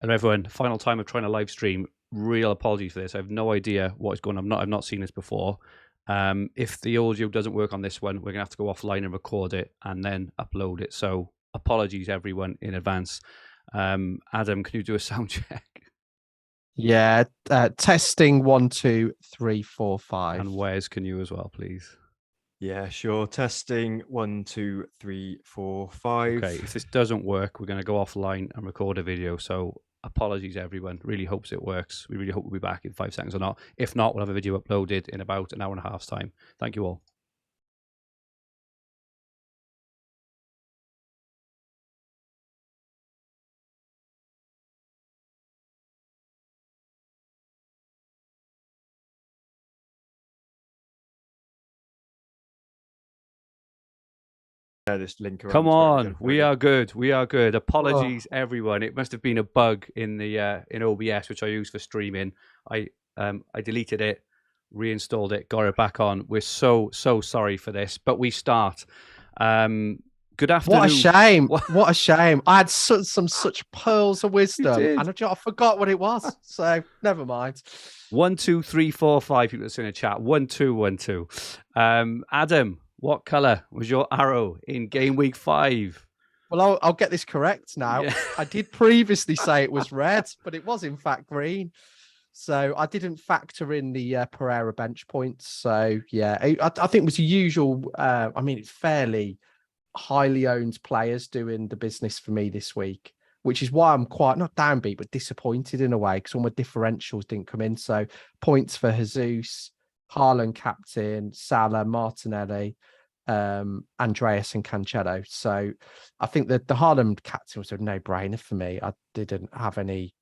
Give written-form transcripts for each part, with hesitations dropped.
And everyone, final time of trying to live stream. Real apologies for this. I have no idea what is going on. I've not seen this before. If the audio doesn't work on this one, we're gonna have to go offline and record it and then upload it. So apologies, everyone, in advance. Adam, can you do a sound check? Yeah, testing 1, 2, 3, 4, 5. And Wes, can you as well, please? Yeah, sure. Testing 1, 2, 3, 4, 5. Okay, if this doesn't work, we're going to go offline and record a video. So apologies, everyone. Really hopes it works. We really hope we'll be back in 5 seconds or not. If not, we'll have a video uploaded in about an hour and a half's time. Thank you all. This link around. Come on, we are good. We are good. Apologies, everyone. It must have been a bug in the in OBS, which I use for streaming. I deleted it, reinstalled it, got it back on. We're so sorry for this, but we start. Good afternoon. What a shame! What a shame! I had such pearls of wisdom, and I forgot what it was. So never mind. 1, 2, 3, 4, 5 people that's in the chat. 1, 2, 1, 2. Adam, what colour was your arrow in game week 5? Well, I'll get this correct now. Yeah. I did previously say it was red, but it was in fact green. So I didn't factor in the Pereira bench points. So yeah, I think it was the usual. I mean, it's fairly highly owned players doing the business for me this week, which is why I'm quite not downbeat, but disappointed in a way because all my differentials didn't come in. So points for Jesus, Haaland captain, Salah, Martinelli, Andreas and Cancelo. So I think that the Haaland captain was a no-brainer for me. I didn't have any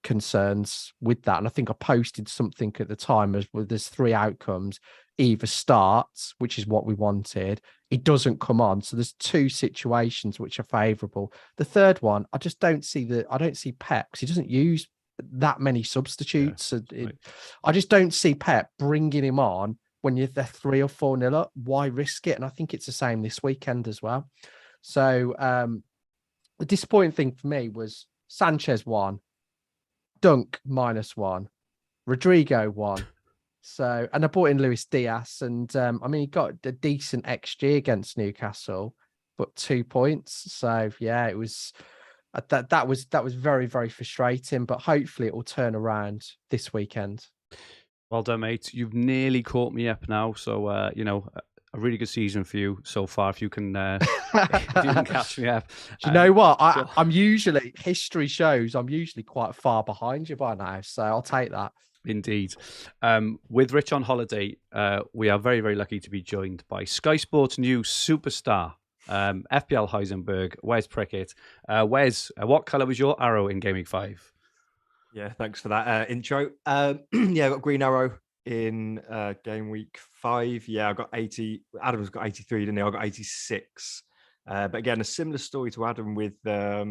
concerns with that. And I think I posted something at the time as well, there's 3 outcomes. Either starts, which is what we wanted, it doesn't come on. So there's 2 situations which are favourable. The third one, I just don't see Pep because he doesn't use that many substitutes. Yeah, right. I just don't see Pep bringing him on when they're 3 or 4-0 up. Why risk it? And I think it's the same this weekend as well. So the disappointing thing for me was Sanchez 1, Dunk -1, Rodrigo 1. So, and I brought in Luis Diaz, and I mean, he got a decent XG against Newcastle, but 2 points. So, yeah, it was that was very, very frustrating. But hopefully, it will turn around this weekend. Well done, mate. You've nearly caught me up now. So, a really good season for you so far. If you can catch me up. Do you know what? I'm usually, history shows I'm usually quite far behind you by now. So I'll take that. Indeed. With Rich on holiday, we are very, very lucky to be joined by Sky Sports News superstar, FPL Heisenberg, Wes Prickett. Wes, what colour was your arrow in Game Week 5? Yeah, thanks for that intro. Yeah, I got green arrow in Game Week 5. Yeah, I got 80. Adam's got 83, didn't he? I got 86. But again, a similar story to Adam with, I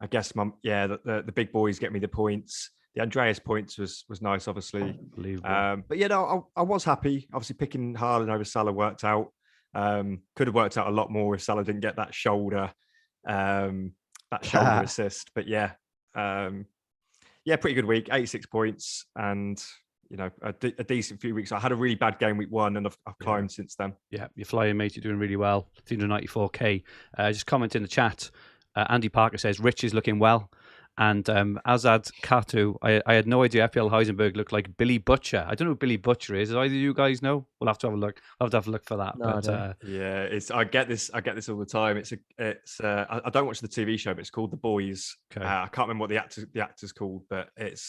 guess, the big boys get me the points. The Andreas points was nice, obviously. But yeah, no, I was happy. Obviously, picking Haaland over Salah worked out. Could have worked out a lot more if Salah didn't get that shoulder assist. But yeah, pretty good week. 86 points, and a decent few weeks. I had a really bad game week 1, and I've climbed since then. Yeah, you're flying, mate. You're doing really well. 394k. Just comment in the chat. Andy Parker says Rich is looking well. And Azad Katu, I had no idea FPL Heisenberg looked like Billy Butcher. I don't know who Billy Butcher is. Does either of you guys know? We'll have to have a look. I'll have to have a look for that. No, but, yeah, I get this all the time. I don't watch the TV show, but it's called The Boys. Okay. I can't remember what the actor's called, but it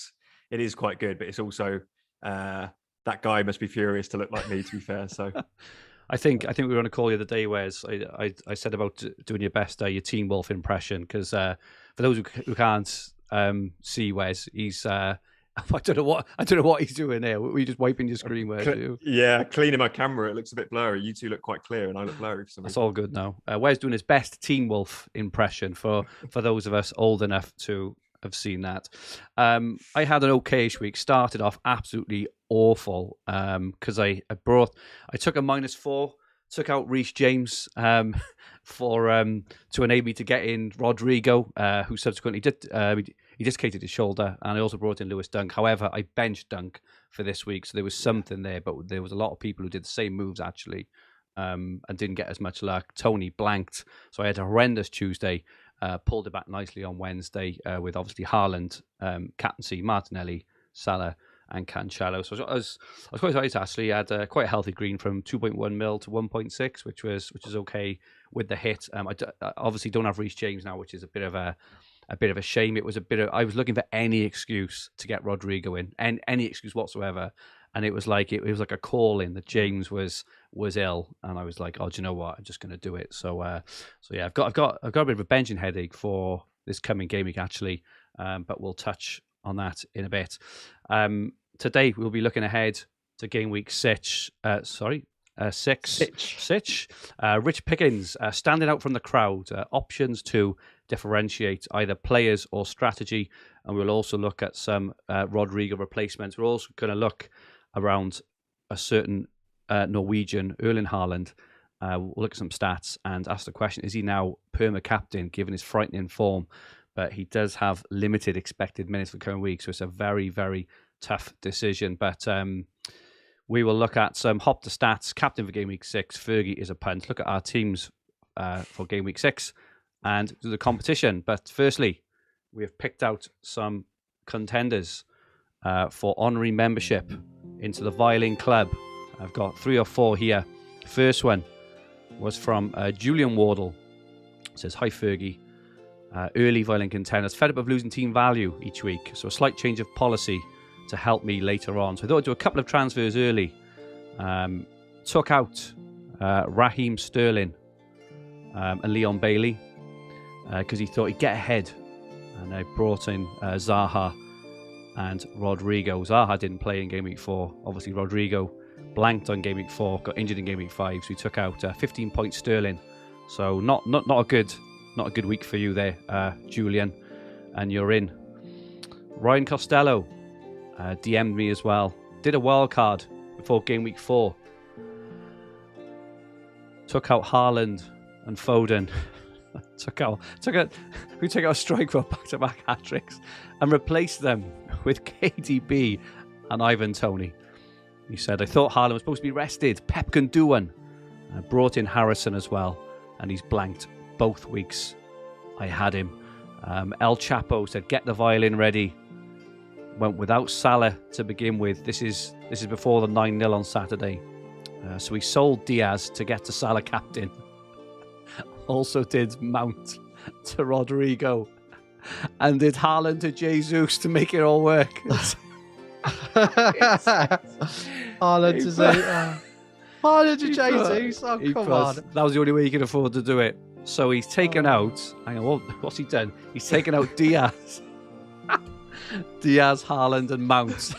is quite good. But it's also that guy must be furious to look like me, to be fair. So. I think we were on a call the other day, Wes. I said about doing your best, your Teen Wolf impression, because for those who can't see Wes, he's I don't know what he's doing there. Were you just wiping your screen, Wes? Yeah, cleaning my camera. It looks a bit blurry. You two look quite clear, and I look blurry for some reason. That's all good now. Wes doing his best Teen Wolf impression for those of us old enough to have seen that. I had an okayish week. Started off absolutely awful because I took a -4, took out Reece James for to enable me to get in Rodrigo, who subsequently did he dislocated his shoulder, and I also brought in Lewis Dunk. However, I benched Dunk for this week, so there was something there, but there was a lot of people who did the same moves actually, and didn't get as much luck. Tony blanked, so I had a horrendous Tuesday. Pulled it back nicely on Wednesday with obviously Haaland, Captaincy, Martinelli, Salah, and Cancelo. So I was quite excited actually. I had quite a healthy green from 2.1 mil to 1.6, which is okay with the hit. I obviously don't have Reece James now, which is a bit of a shame. It was I was looking for any excuse to get Rodrigo in, and any excuse whatsoever. And it was like it was like a call in that James was ill, and I was like, oh, do you know what? I'm just going to do it. So yeah, I've got a bit of a benching headache for this coming game week actually, but we'll touch on that in a bit. Today we'll be looking ahead to game week 6. Sitch. Rich Pickens standing out from the crowd. Options to differentiate either players or strategy, and we'll also look at some Rodrigo replacements. We're also going to look around a certain Norwegian, Erling Haaland. We'll look at some stats and ask the question, is he now perma-captain given his frightening form? But he does have limited expected minutes for the coming week, so it's a very, very tough decision. But we will look at some Hopta Stats, captain for game week 6. Fergie is a punt. Look at our teams for game week 6 and do the competition. But firstly, we have picked out some contenders for honorary membership into the VIOLIN Club. I've got 3 or 4 here. First one was from Julian Wardle. It says, hi Fergie. Early VIOLIN contenders, fed up of losing team value each week. So a slight change of policy to help me later on. So I thought I'd do a couple of transfers early. Took out Raheem Sterling and Leon Bailey because he thought he'd get ahead. And I brought in Zaha and Rodrigo. Zaha didn't play in game week 4. Obviously Rodrigo blanked on game week 4, got injured in game week 5. So we took out 15-point Sterling. So not a good week for you there, Julian. And you're in. Ryan Costello DM'd me as well. Did a wild card before game week 4. Took out Haaland and Foden. took out a striker back-to-back hat-tricks and replaced them with KDB and Ivan Toney. He said, I thought Haaland was supposed to be rested. Pep can do one. I brought in Harrison as well, and he's blanked both weeks. I had him. El Chapo said, get the violin ready. Went without Salah to begin with. This is before the 9-0 on Saturday. So he sold Diaz to get to Salah captain. Also did Mount to Rodrigo. And did Haaland to Jesus to make it all work. Haaland to Jesus. Oh, come on. That was the only way he could afford to do it. So he's taken out... Hang on, what's he done? He's taken out Diaz. Diaz, Haaland and Mount.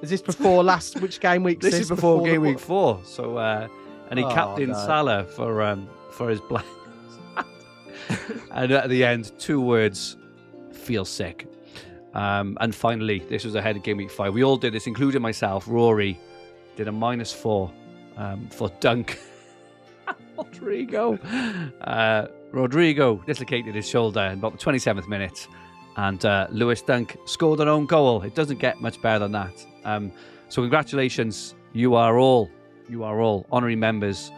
Is this before which game week? This is before game week 4. So, and he captained Salah for his black. And at the end, 2 words: feel sick. And finally, this was ahead of game week 5. We all did this, including myself. Rory did a -4 for Dunk. Rodrigo dislocated his shoulder in about the 27th minute. And Lewis Dunk scored an own goal. It doesn't get much better than that. So congratulations. You are all honorary members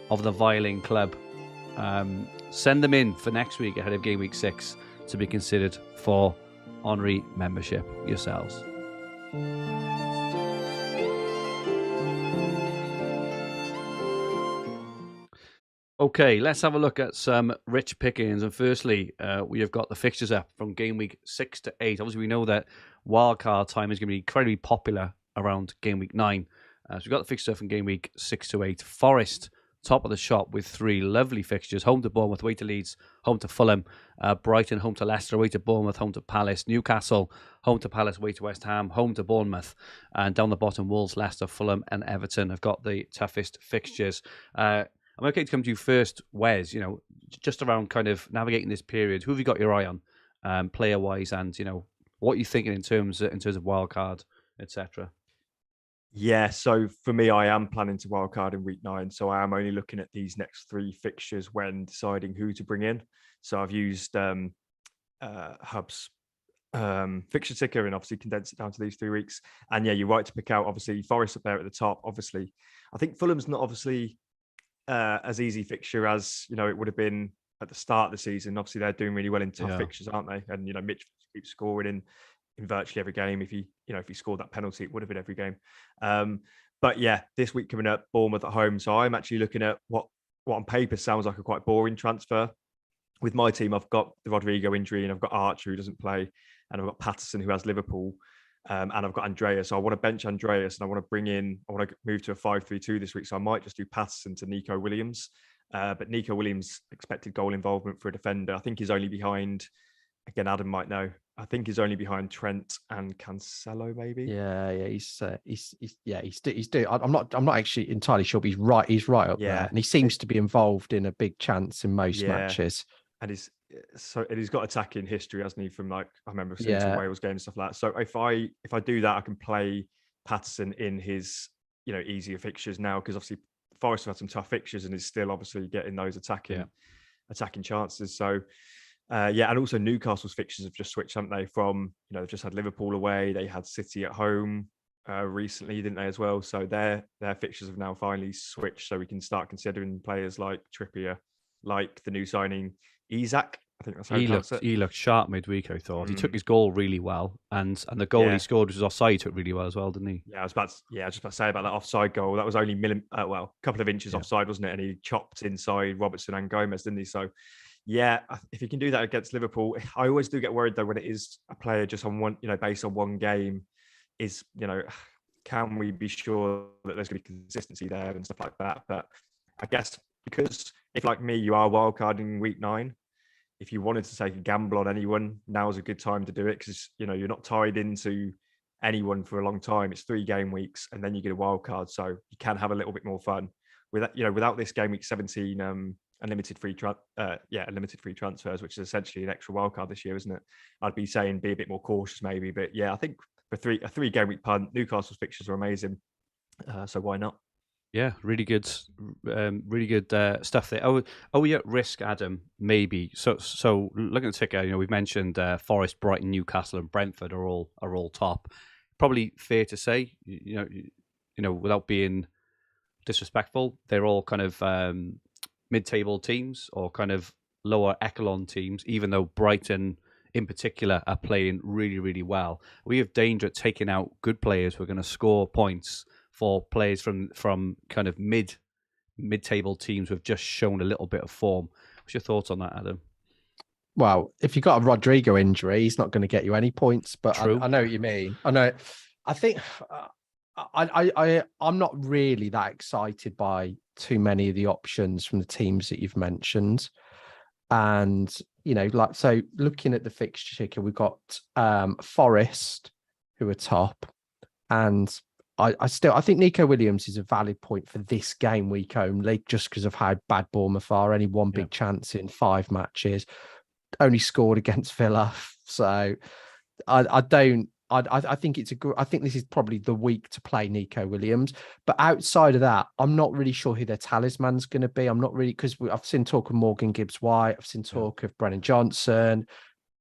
of the VIOLIN Club. Send them in for next week ahead of game week 6 to be considered for honorary membership yourselves. Okay, let's have a look at some rich pickings. And firstly, we have got the fixtures up from game week 6 to 8. Obviously, we know that wildcard time is going to be incredibly popular around game week 9. So we've got the fixture from game week 6 to 8. Forest, top of the shop with 3 lovely fixtures. Home to Bournemouth, away to Leeds, home to Fulham. Brighton, home to Leicester, away to Bournemouth, home to Palace. Newcastle, home to Palace, away to West Ham, home to Bournemouth. And down the bottom, Wolves, Leicester, Fulham and Everton have got the toughest fixtures. I'm okay to come to you first, Wes, just around kind of navigating this period. Who have you got your eye on, player-wise, and, what are you thinking in terms of wildcard, etc.? Yeah, so for me, I am planning to wildcard in week 9. So I am only looking at these next 3 fixtures when deciding who to bring in. So I've used Hub's fixture ticker and obviously condense it down to these 3 weeks. And yeah, you're right to pick out obviously Forest up there at the top. Obviously, I think Fulham's not obviously as easy fixture as it would have been at the start of the season. Obviously, they're doing really well in tough fixtures, aren't they? And Mitch keeps scoring in virtually every game. If he scored that penalty, it would have been every game. But yeah, this week coming up, Bournemouth at home. So I'm actually looking at what on paper sounds like a quite boring transfer. With my team, I've got the Rodrigo injury, and I've got Archer who doesn't play, and I've got Patterson who has Liverpool, and I've got Andreas. So I want to bench Andreas, and I want to move to a 5-3-2 this week. So I might just do Patterson to Nico Williams. But Nico Williams' expected goal involvement for a defender, I think, is only behind. Again, Adam might know. I think he's only behind Trent and Cancelo, maybe. Yeah, he's doing. I'm not actually entirely sure, but he's right up there, and he seems to be involved in a big chance in most matches. And he's got attacking history, hasn't he? From I remember seeing some Wales games and stuff like that. So if I do that, I can play Patterson in his easier fixtures now, because obviously Forest have had some tough fixtures and is still obviously getting those attacking chances. So and also Newcastle's fixtures have just switched, haven't they? From they've just had Liverpool away, they had City at home recently, didn't they, as well? So their fixtures have now finally switched, so we can start considering players like Trippier, like the new signing Isak. I think that's how he looked sharp midweek. I thought he took his goal really well, and the goal he scored was offside. He took really well as well, didn't he? Yeah, I was just about to say about that offside goal. That was only a couple of inches offside, wasn't it? And he chopped inside Robertson and Gomez, didn't he? So yeah, if he can do that against Liverpool, I always do get worried though when it is a player just on one, based on one game. Is can we be sure that there's going to be consistency there and stuff like that? But I guess because if, like me, you are wildcarding week 9, if you wanted to take a gamble on anyone, now's a good time to do it, because you're not tied into anyone for a long time. It's 3 game weeks, and then you get a wild card, so you can have a little bit more fun without this game week 17 unlimited free transfers, which is essentially an extra wild card this year, isn't it? I'd be saying be a bit more cautious maybe, but yeah, I think for a 3 game week punt, Newcastle's fixtures are amazing, so why not? Yeah, really good stuff there. Are we at risk, Adam? Maybe. So looking at the ticker, we've mentioned Forest, Brighton, Newcastle, and Brentford are all top. Probably fair to say, without being disrespectful, they're all kind of mid-table teams or kind of lower echelon teams. Even though Brighton, in particular, are playing really, really well, we have danger at taking out good players who are going to score points for players from kind of mid-table teams who have just shown a little bit of form. What's your thoughts on that, Adam? Well, if you've got a Rodrigo injury, he's not going to get you any points. But I know what you mean. I know. I think I'm not really that excited by too many of the options from the teams that you've mentioned. And so looking at the fixture ticker, we've got Forest, who are top, and I think Nico Williams is a valid point for this game week only, just because of how bad Bournemouth are. Only one big chance in 5 matches, only scored against Villa. So I think I think this is probably the week to play Nico Williams. But outside of that, I'm not really sure who their talisman's going to be. I'm not really, because I've seen talk of Morgan Gibbs-White, I've seen talk of Brennan Johnson,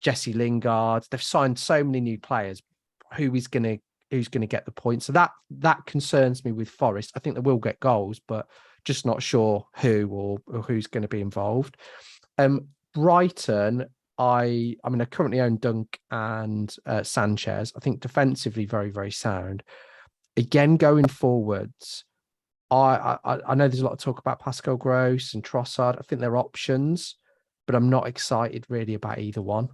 Jesse Lingard. They've signed so many new players. Who's going to get the points? So that concerns me with Forest. I think they will get goals, but just not sure who or who's going to be involved. Brighton, I currently own Dunk and Sanchez. I think defensively very, very sound. Again, going forwards, I know there's a lot of talk about Pascal Gross and Trossard. I think they're options, but I'm not excited really about either one.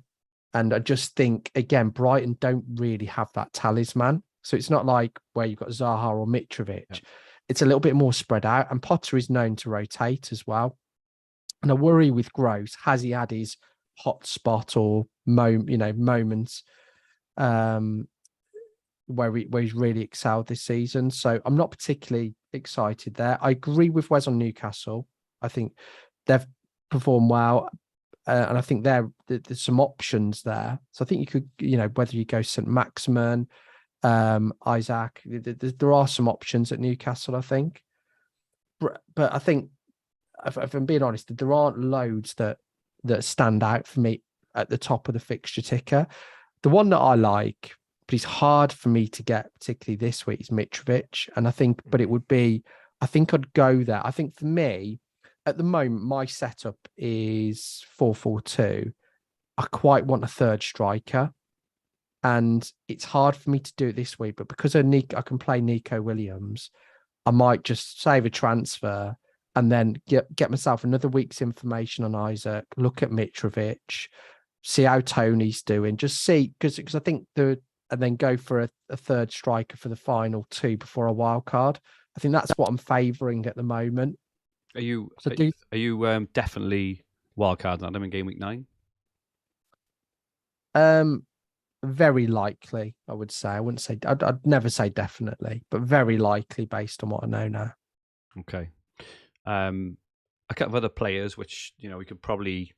And I just think, again, Brighton don't really have that talisman. So it's not like where you've got Zaha or Mitrovic. Yeah. It's a little bit more spread out. And Potter is known to rotate as well. And I worry with Gross, has he had his hot spot or moments where he's really excelled this season? So I'm not particularly excited there. I agree with Wes on Newcastle. I think they've performed well. And I think there's some options there. So I think you could, whether you go St. Maximin, Isaac. There are some options at Newcastle, I think. But I think, if I'm being honest, there aren't loads that stand out for me at the top of the fixture ticker. The one that I like, but it's hard for me to get, particularly this week, is Mitrovic. And I think, but it would be, I think I'd go there. I think for me, at the moment, my setup is 4-4-2. I quite want a third striker. And it's hard for me to do it this week, but because I can play Nico Williams, I might just save a transfer and then get myself another week's information on Isaac, look at Mitrovic, see how Tony's doing, just see, because I think and then go for a third striker for the final two before a wild card. I think that's what I'm favouring at the moment. Are you definitely wildcard on them in game week 9? Very likely, I would say. I wouldn't say, I'd never say definitely, but very likely based on what I know now. Okay. A couple of other players, which, we could probably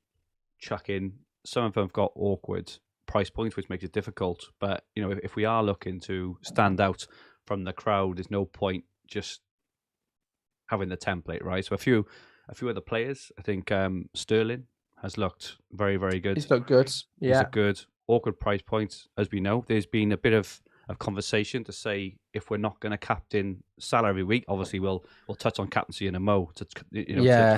chuck in. Some of them have got awkward price points, which makes it difficult. But, if we are looking to stand out from the crowd, there's no point just having the template, right? So a few other players, I think Sterling has looked very, very good. He's looked good. Yeah. He's looked good. Awkward price points, as we know. There's been a bit of conversation to say if we're not going to captain Salah every week, obviously we'll touch on captaincy in a mo to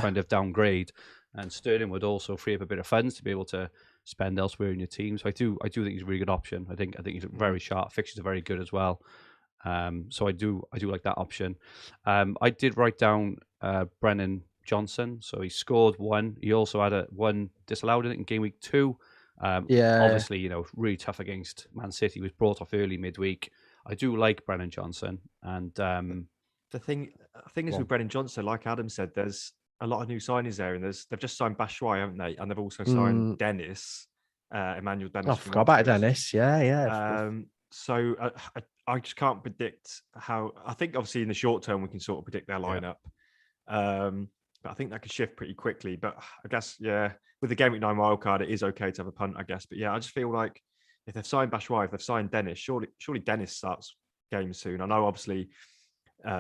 kind of downgrade, and Sterling would also free up a bit of funds to be able to spend elsewhere in your team. So I do think he's a really good option. I think he's very sharp. Fixtures are very good as well. So I do like that option. I did write down Brennan Johnson. So he scored one. He also had one disallowed in game week 2. Obviously, really tough against Man City. He was brought off early midweek. I do like Brennan Johnson, and the thing is with Brennan Johnson, like Adam said, there's a lot of new signings there, and they've just signed Batshuayi, haven't they? And they've also signed Dennis, Emmanuel Dennis. I forgot about Dennis. Yeah. So I just can't predict how. I think obviously in the short term we can sort of predict their lineup. But I think that could shift pretty quickly. But I guess, with the Game Week 9 wildcard, it is okay to have a punt, I guess. But I just feel like if they've signed Batshuayi, if they've signed Dennis, surely Dennis starts games soon. I know, obviously,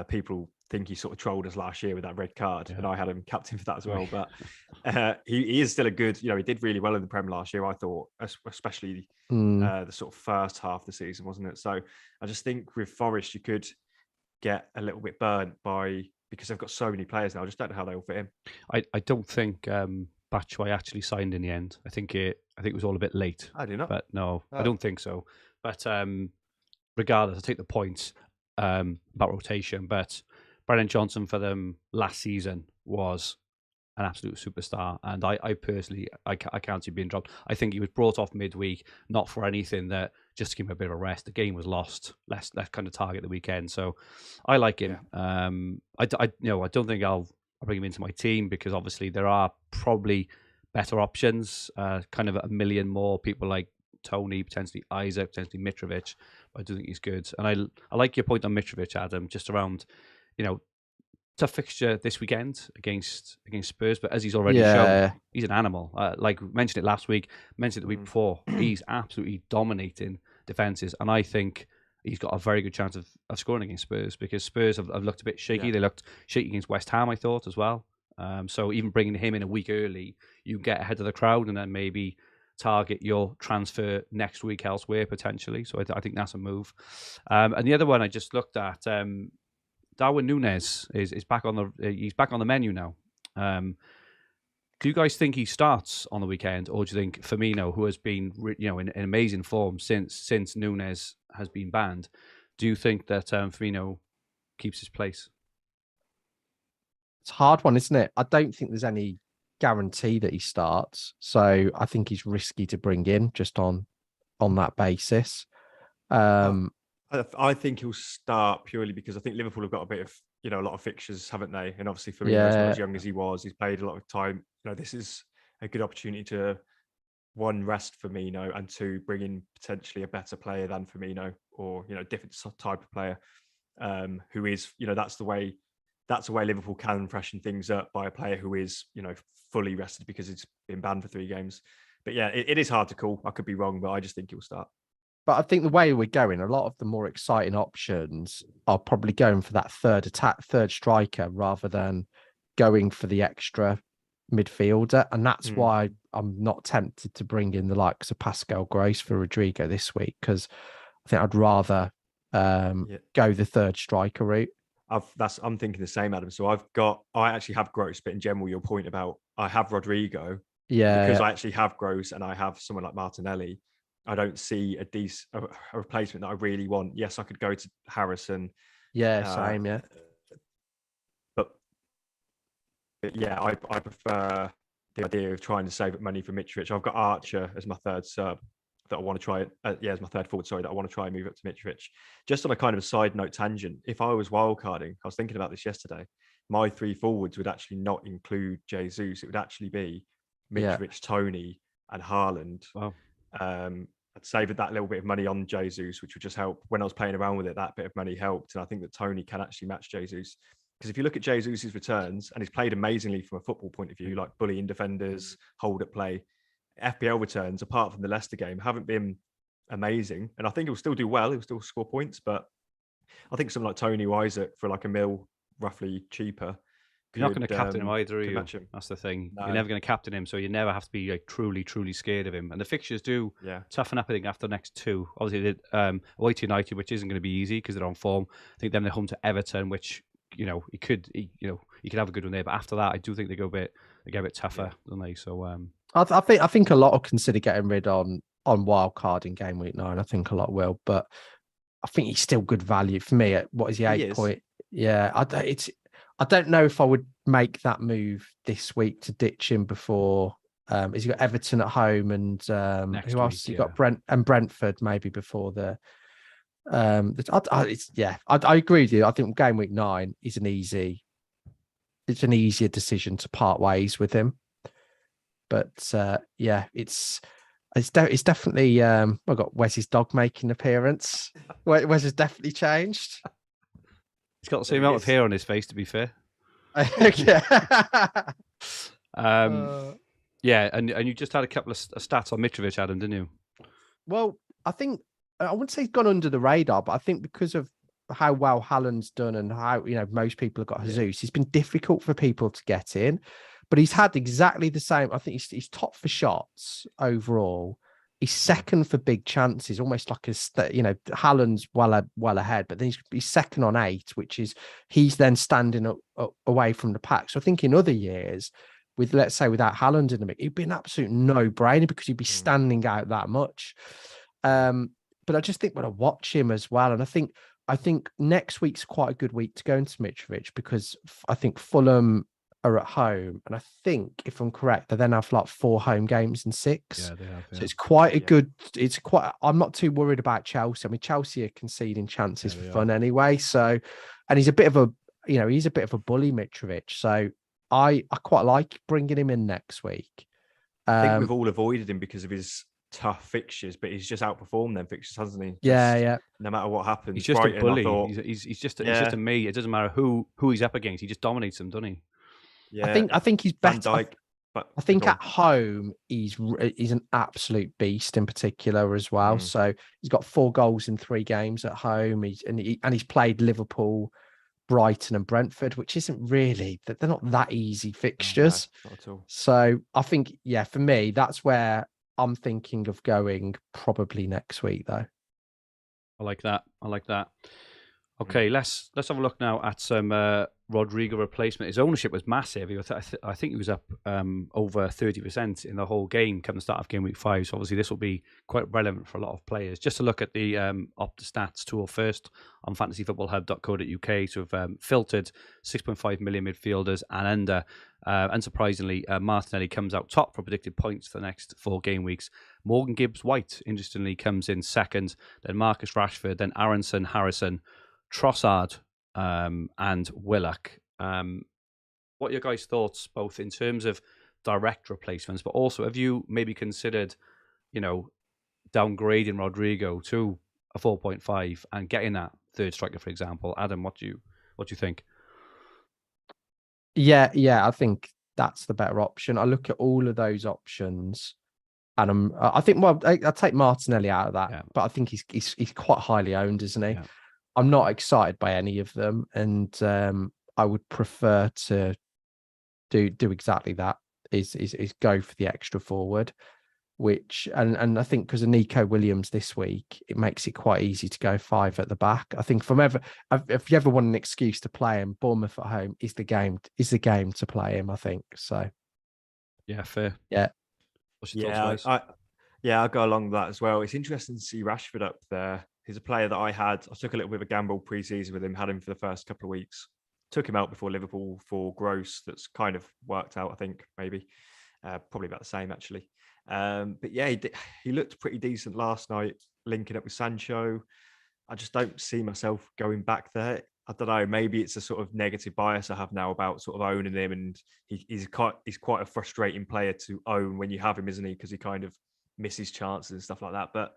people think he sort of trolled us last year with that red card, and I had him captain for that as well. But he is still a good, he did really well in the Prem last year, I thought, especially the sort of first half of the season, wasn't it? So I just think with Forest, you could get a little bit burnt because they've got so many players now. I just don't know how they all fit in. I don't think Batshuayi actually signed in the end. I think it was all a bit late. I do not. But no, I don't think so. But regardless, I take the points about rotation. But Brennan Johnson for them last season was an absolute superstar, and I personally can't see being dropped. I think he was brought off midweek, not for anything, that just to give him a bit of a rest. The game was lost. Let's kind of target the weekend. So I like him. Yeah. I don't think I'll bring him into my team because obviously there are probably better options. Kind of a million more people like Tony, potentially Isaac, potentially Mitrovic. But I do think he's good, and I like your point on Mitrovic, Adam, just around tough fixture this weekend against Spurs, but as he's already shown, he's an animal. Like we mentioned it last week, mentioned it the week before, he's absolutely dominating defences, and I think he's got a very good chance of scoring against Spurs because Spurs have looked a bit shaky. They looked shaky against West Ham, I thought, as well. So even bringing him in a week early, you get ahead of the crowd and then maybe target your transfer next week elsewhere potentially. So I think that's a move. And the other one I just looked at, Darwin Núñez is back on the menu now. Do you guys think he starts on the weekend, or do you think Firmino, who has been in amazing form since Núñez has been banned, do you think that Firmino keeps his place? It's a hard one, isn't it? I don't think there's any guarantee that he starts, so I think he's risky to bring in just on that basis. I think he'll start purely because I think Liverpool have got a bit of, a lot of fixtures, haven't they? And obviously Firmino's not as young as he was. He's played a lot of time. This is a good opportunity to, one, rest Firmino, and two, bring in potentially a better player than Firmino, or, different type of player, who is, that's the way Liverpool can freshen things up, by a player who is, fully rested because it's been banned for 3 games. But it is hard to call. I could be wrong, but I just think he'll start. But I think the way we're going, a lot of the more exciting options are probably going for that third striker rather than going for the extra midfielder. And that's why I'm not tempted to bring in the likes of Pascal Gross for Rodrigo this week, because I think I'd rather go the third striker route. I'm thinking the same, Adam. So I actually have Gross, but in general, your point about I have Rodrigo, because I actually have Gross and I have someone like Martinelli. I don't see a replacement that I really want. Yes, I could go to Harrison. Yeah, same. Yeah, but yeah, I prefer the idea of trying to save up money for Mitrovic. I've got Archer as my third sub that I want to try. As my third forward. Sorry, that I want to try and move up to Mitrovic. Just on a kind of side note tangent, if I was wildcarding, I was thinking about this yesterday. My three forwards would actually not include Jesus. It would actually be Mitrovic, Tony, and Haaland. Wow. I'd saved that little bit of money on Jesus, which would just help. When I was playing around with it, that bit of money helped. And I think that Tony can actually match Jesus. Because if you look at Jesus's returns, and he's played amazingly from a football point of view, like bullying defenders, hold up play, FPL returns, apart from the Leicester game, haven't been amazing. And I think he'll still do well. He'll still score points. But I think something like Tony or Isaac for like a mil, roughly cheaper. You're not going to captain him either, are you? Him. That's the thing. No. You're never going to captain him, so you never have to be like truly scared of him. And the fixtures do toughen up, I think, after the next two. Obviously, they did away to United, which isn't going to be easy because they're on form. I think then they're home to Everton, which he could have a good one there. But after that, I do think they get a bit tougher, don't they? So I think a lot will consider getting rid on wildcard in game week 9. I think a lot will, but I think he's still good value for me. At what is he 8 point? Yeah, I don't know if I would make that move this week to ditch him before. Has he got Everton at home and who else? He got Brentford maybe before the. I agree with you. I think game week 9 is an easier decision to part ways with him. But it's definitely. I've got Wes's dog making an appearance. Wes has definitely changed. He's got the same amount of hair on his face, to be fair. Yeah, and you just had a couple of stats on Mitrovic, Adam, didn't you? Well, I think I wouldn't say he's gone under the radar, but I think because of how well Haaland's done and how most people have got Jesus, it's been difficult for people to get in. But he's had exactly the same. I think he's top for shots overall. He's second for big chances, almost like Haaland's well ahead, but then he's second on 8, which is he's then standing up away from the pack. So I think in other years, let's say without Haaland in the mix, it'd be an absolute no-brainer because he'd be standing out that much. But I just think when I watch him as well, and I think next week's quite a good week to go into Mitrovic because I think Fulham are at home, and I think if I'm correct, they then have like 4 home games in 6. Yeah, they have. Yeah. So it's quite a good. I'm not too worried about Chelsea. I mean, Chelsea are conceding chances for fun anyway. So, and he's a bit of a bully, Mitrovic. So I quite like bringing him in next week. I think we've all avoided him because of his tough fixtures, but he's just outperformed them fixtures, hasn't he? Yeah. No matter what happens, he's just Brighton, a bully. He's just a me. It doesn't matter who he's up against. He just dominates them, doesn't he? Yeah, I think he's better. But I think at home he's an absolute beast in particular as well. So he's got 4 goals in 3 games at home. He's played Liverpool, Brighton, and Brentford, which isn't really they're not that easy fixtures. No, not at all. So I think for me that's where I'm thinking of going probably next week though. I like that. Okay, let's have a look now at some Rodrigo replacement. His ownership was massive. I think he was up over 30% in the whole game come the start of game week 5. So obviously this will be quite relevant for a lot of players. Just to look at the Hopta Stats tool first on fantasyfootballhub.co.uk. So we've filtered 6.5 million midfielders and under. Unsurprisingly, Martinelli comes out top for predicted points for the next 4 game weeks. Morgan Gibbs-White, interestingly, comes in second. Then Marcus Rashford, then Aronson, Harrison, Trossard, and Willock. What are your guys' thoughts, both in terms of direct replacements, but also have you maybe considered, downgrading Rodrigo to a 4.5 and getting that third striker, for example? Adam, what do you think? Yeah, I think that's the better option. I look at all of those options And I think, well, I'll take Martinelli out of that, but I think he's quite highly owned, isn't he? Yeah. I'm not excited by any of them, and I would prefer to do exactly that. Is go for the extra forward, which and I think because of Nico Williams this week, it makes it quite easy to go 5 at the back. I think if you ever want an excuse to play him, Bournemouth at home is the game to play him. I think so. Yeah, fair. Yeah. What's your thoughts, guys? I'll go along with that as well. It's interesting to see Rashford up there. He's a player that I took a little bit of a gamble pre-season with him, had him for the first couple of weeks. Took him out before Liverpool for Gross. That's kind of worked out, I think, maybe. Probably about the same, actually. But yeah, he looked pretty decent last night, linking up with Sancho. I just don't see myself going back there. I don't know. Maybe it's a sort of negative bias I have now about sort of owning him, and he's quite a frustrating player to own when you have him, isn't he? Because he kind of misses chances and stuff like that. But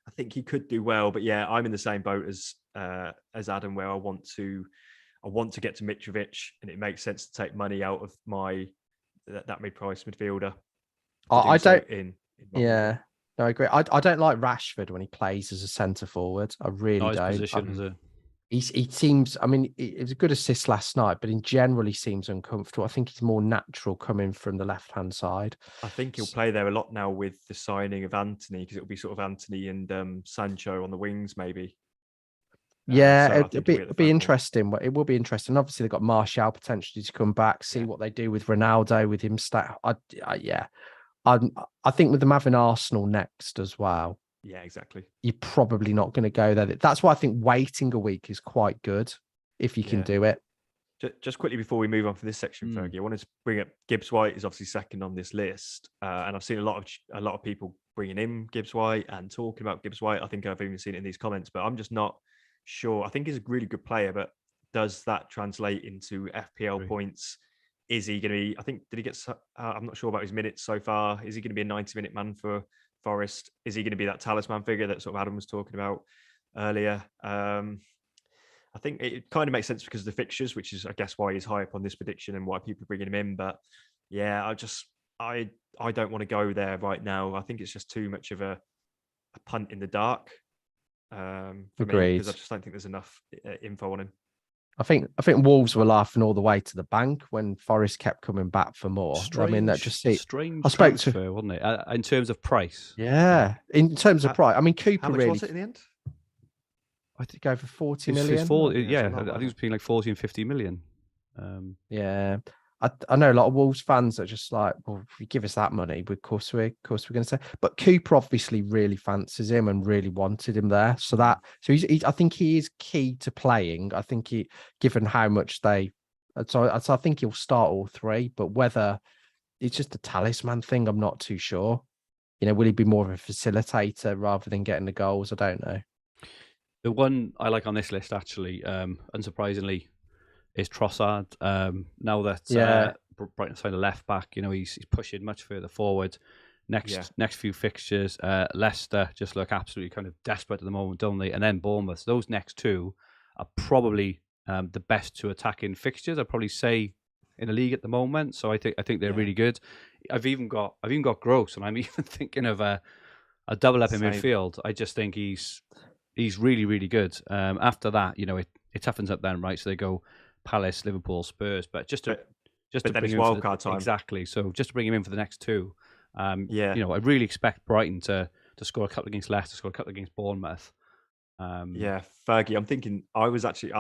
I think he could do well. But yeah, I'm in the same boat as Adam, where I want to get to Mitrovic, and it makes sense to take money out of that mid-price midfielder. I don't. Yeah. No, I agree. I don't like Rashford when he plays as a centre forward. I really don't. Position, he seems. I mean, it was a good assist last night, but in general, he seems uncomfortable. I think he's more natural coming from the left-hand side. I think he'll play there a lot now with the signing of Anthony, because it'll be sort of Anthony and Sancho on the wings, maybe. Yeah, it'll be interesting. It will be interesting. Obviously, they've got Martial potentially to come back. See what they do with Ronaldo, with him. I think with them having Arsenal next as well. Yeah, exactly. You're probably not going to go there. That's why I think waiting a week is quite good if you can do it. Just quickly before we move on for this section, Fergie, I wanted to bring up Gibbs White is obviously second on this list, and I've seen a lot of people bringing in Gibbs White and talking about Gibbs White. I think I've even seen it in these comments, but I'm just not sure. I think he's a really good player, but does that translate into FPL points? Is he going to be? I think did he get? I'm not sure about his minutes so far. Is he going to be a 90-minute man for Forest? Is he going to be that talisman figure that sort of Adam was talking about earlier? I think it kind of makes sense because of the fixtures, which is, I guess, why he's high up on this prediction and why people are bringing him in. But yeah, I don't want to go there right now. I think it's just too much of a punt in the dark. For me, because I just don't think there's enough info on him. I think Wolves were laughing all the way to the bank when Forest kept coming back for more. Strange, that just strange. I spoke transfer, wasn't it? In terms of price. Yeah, in terms of price. I mean, Cooper. How much was it in the end? I think over 40 million. I think it was between like 40 and 50 million. Yeah. I know a lot of Wolves fans are just like, well, if you give us that money, of course we're going to say. But Cooper obviously really fancies him and really wanted him there. So he's I think he is key to playing. I think given how much so I think he'll start all three. But whether it's just a talisman thing, I'm not too sure. Will he be more of a facilitator rather than getting the goals? I don't know. The one I like on this list, actually, unsurprisingly, is Trossard. Now that Brighton signed a left back, he's pushing much further forward. Next few fixtures, Leicester just look absolutely kind of desperate at the moment, don't they? And then Bournemouth. Those next two are probably the best two attacking fixtures, I'd probably say, in the league at the moment. So I think they're really good. I've even got Gross, and I'm even thinking of a double up in midfield. I just think he's really, really good. After that, it toughens up then, right? So they go Palace, Liverpool, Spurs, but to bring him wildcard time. Exactly. So just to bring him in for the next two, I really expect Brighton to score a couple against Leicester, score a couple against Bournemouth. Fergie, I'm thinking I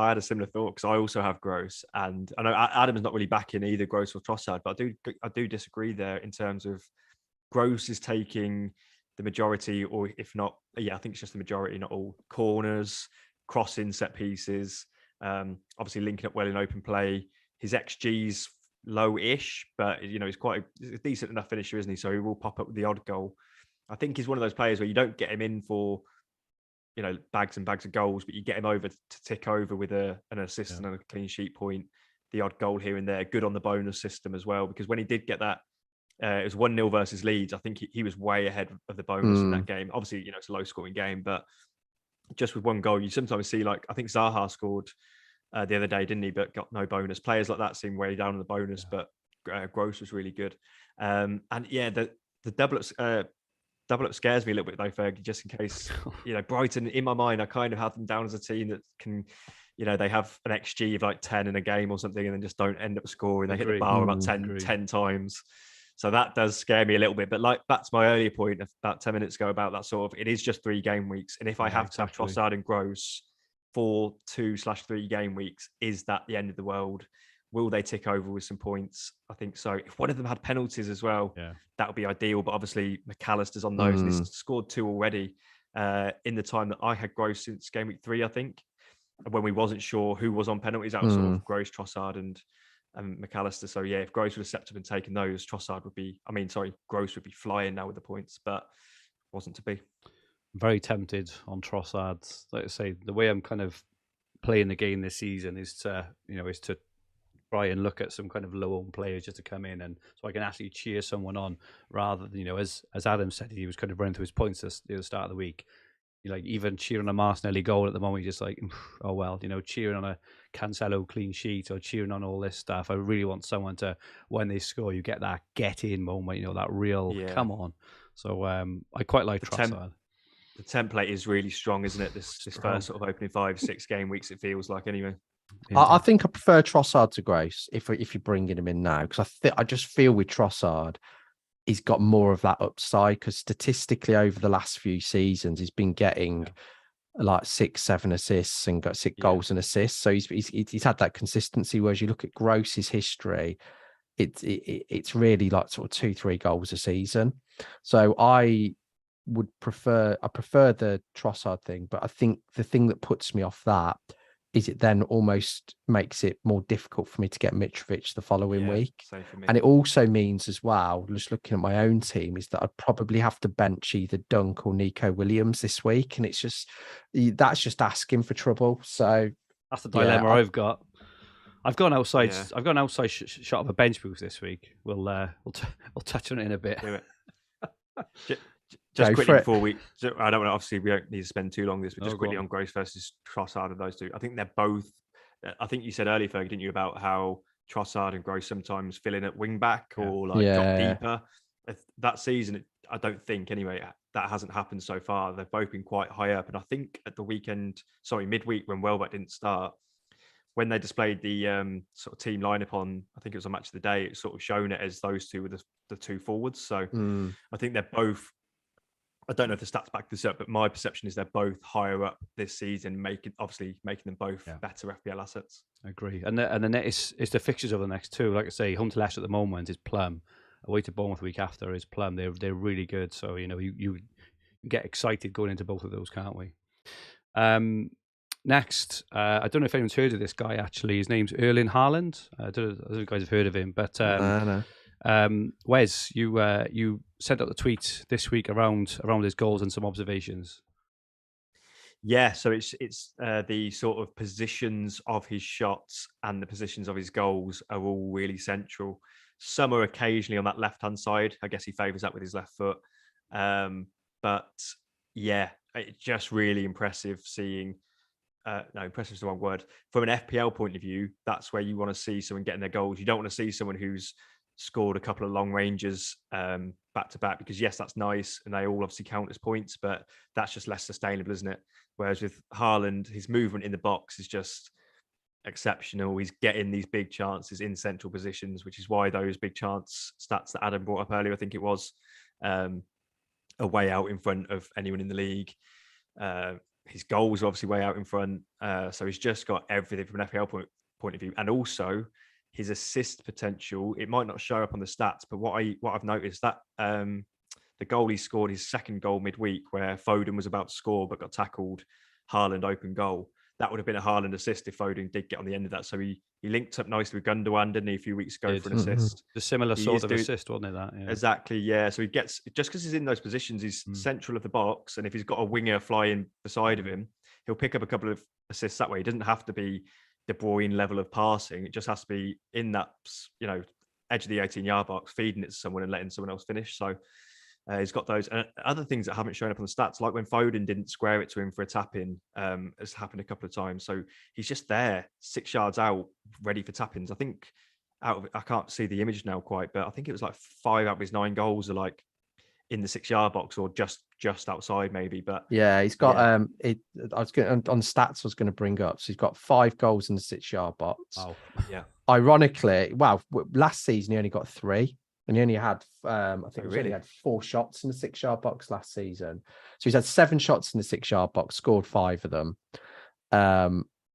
had a similar thought because I also have Gross, and I know Adam's not really backing either Gross or Trossard, but I do disagree there in terms of Gross is taking the majority, or if not, I think it's just the majority, not all, corners, crossing, set pieces, obviously linking up well in open play. His XG's low-ish, but he's quite a decent enough finisher, isn't he? So he will pop up with the odd goal. I think he's one of those players where you don't get him in for bags and bags of goals, but you get him over to tick over with an assist and a clean sheet point, the odd goal here and there, good on the bonus system as well, because when he did get that, it was 1-0 versus Leeds. I think he was way ahead of the bonus in that game. Obviously, it's a low-scoring game, but just with one goal, you sometimes see, like, I think Zaha scored the other day, didn't he? But got no bonus. Players like that seem way down on the bonus, but Gross was really good. The double double up scares me a little bit though, Fergie, just in case, Brighton, in my mind, I kind of have them down as a team that can, they have an XG of like 10 in a game or something and then just don't end up scoring. They hit the bar about 10 times. So that does scare me a little bit. But like back to my earlier point about 10 minutes ago about that sort of, it is just 3 game weeks. And if I have to have Trossard and Gross for 2/3 game weeks, is that the end of the world? Will they tick over with some points? I think so. If one of them had penalties as well, that would be ideal. But obviously, McAllister's on those, and he's scored 2 already in the time that I had Gross since game week 3, I think, when we wasn't sure who was on penalties. That was sort of Gross, Trossard, and McAllister. So yeah, if Gross would have stepped up and taken those, Gross would be flying now with the points, but wasn't to be. Very tempted on Trossard. Like I say, the way I'm kind of playing the game this season is to try and look at some kind of low-owned players just to come in, and so I can actually cheer someone on rather than, as Adam said, he was kind of running through his points at the start of the week. Like even cheering a Martinelli goal at the moment, you're just like, oh well, cheering on a Cancelo clean sheet or cheering on all this stuff. I really want someone to, when they score, you get that get in moment, that real come on. So I quite like Trossard. The template is really strong, isn't it? This first sort of opening 5-6 game weeks, it feels like anyway. I think I prefer Trossard to Gross if you're bringing him in now, because I just feel with Trossard, he's got more of that upside, because statistically over the last few seasons he's been getting like 6-7 assists and got 6 goals and assists. So he's had that consistency. Whereas you look at Gross's history, it's really like sort of 2-3 goals a season. So I prefer the Trossard thing, but I think the thing that puts me off that is it then almost makes it more difficult for me to get Mitrovic the following week. And it also means as well, just looking at my own team, is that I'd probably have to bench either Dunk or Nico Williams this week. And that's just asking for trouble. So that's the dilemma I've got. I've gone outside. I've got an outside shot of a bench boost this week. We'll touch on it in a bit. Do it. Just quickly before I don't want to, obviously we don't need to spend too long on this, but just quickly on Gross versus Trossard of those two. I think they're both, I think you said earlier, Fergie, didn't you, about how Trossard and Gross sometimes fill in at wing back or drop deeper. That season, I don't think anyway, that hasn't happened so far. They've both been quite high up. And I think at the midweek when Welbeck didn't start, when they displayed the sort of team lineup on, I think it was on Match of the Day, it's sort of shown it as those two were the two forwards. So I think they're both, I don't know if the stats back this up, but my perception is they're both higher up this season, making them both better FPL assets. I agree. And the net is the fixtures over the next 2. Like I say, home to Leicester at the moment is Plum. Away to Bournemouth the week after is Plum. They're really good. So, you get excited going into both of those, can't we? Next, I don't know if anyone's heard of this guy, actually. His name's Erling Haaland. I don't know if you guys have heard of him, but no. Wes, you sent out the tweet this week around his goals and some observations. Yeah, so it's the sort of positions of his shots and the positions of his goals are all really central. Some are occasionally on that left-hand side. I guess he favours that with his left foot. But yeah, it's just really impressive seeing. No, impressive is the wrong word. From an FPL point of view, that's where you want to see someone getting their goals. You don't want to see someone who's scored a couple of long ranges back to back, because yes, that's nice and they all obviously count as points, but that's just less sustainable, isn't it? Whereas with Haaland, his movement in the box is just exceptional. He's getting these big chances in central positions, which is why those big chance stats that Adam brought up earlier, I think it was, are way out in front of anyone in the league. His goals are obviously way out in front. So he's just got everything from an FPL point of view. And also his assist potential, it might not show up on the stats, but what I've noticed that the goal he scored, his second goal midweek, where Foden was about to score but got tackled, Haaland open goal. That would have been a Haaland assist if Foden did get on the end of that. So he linked up nicely with Gundogan, didn't he, a few weeks ago for an assist. The similar sort of assist, wasn't it? That exactly, yeah. So he gets, just because he's in those positions, he's central of the box, and if he's got a winger flying beside of him, he'll pick up a couple of assists that way. He doesn't have to be De Bruyne level of passing. It just has to be in that, edge of the 18-yard box, feeding it to someone and letting someone else finish. So he's got those. And other things that haven't shown up on the stats, like when Foden didn't square it to him for a tap-in, has happened a couple of times. So he's just there, 6 yards out, ready for tap-ins. I think I can't see the image now quite, but I think it was like 5 out of his 9 goals are like in the 6-yard box or just outside maybe. But yeah, he's got I was going on stats. I was going to bring up. So he's got 5 goals in the 6-yard box. Oh, yeah. Ironically, last season he only got 3, and he only had I think he had 4 shots in the 6-yard box last season. So he's had 7 shots in the 6-yard box, scored 5 of them.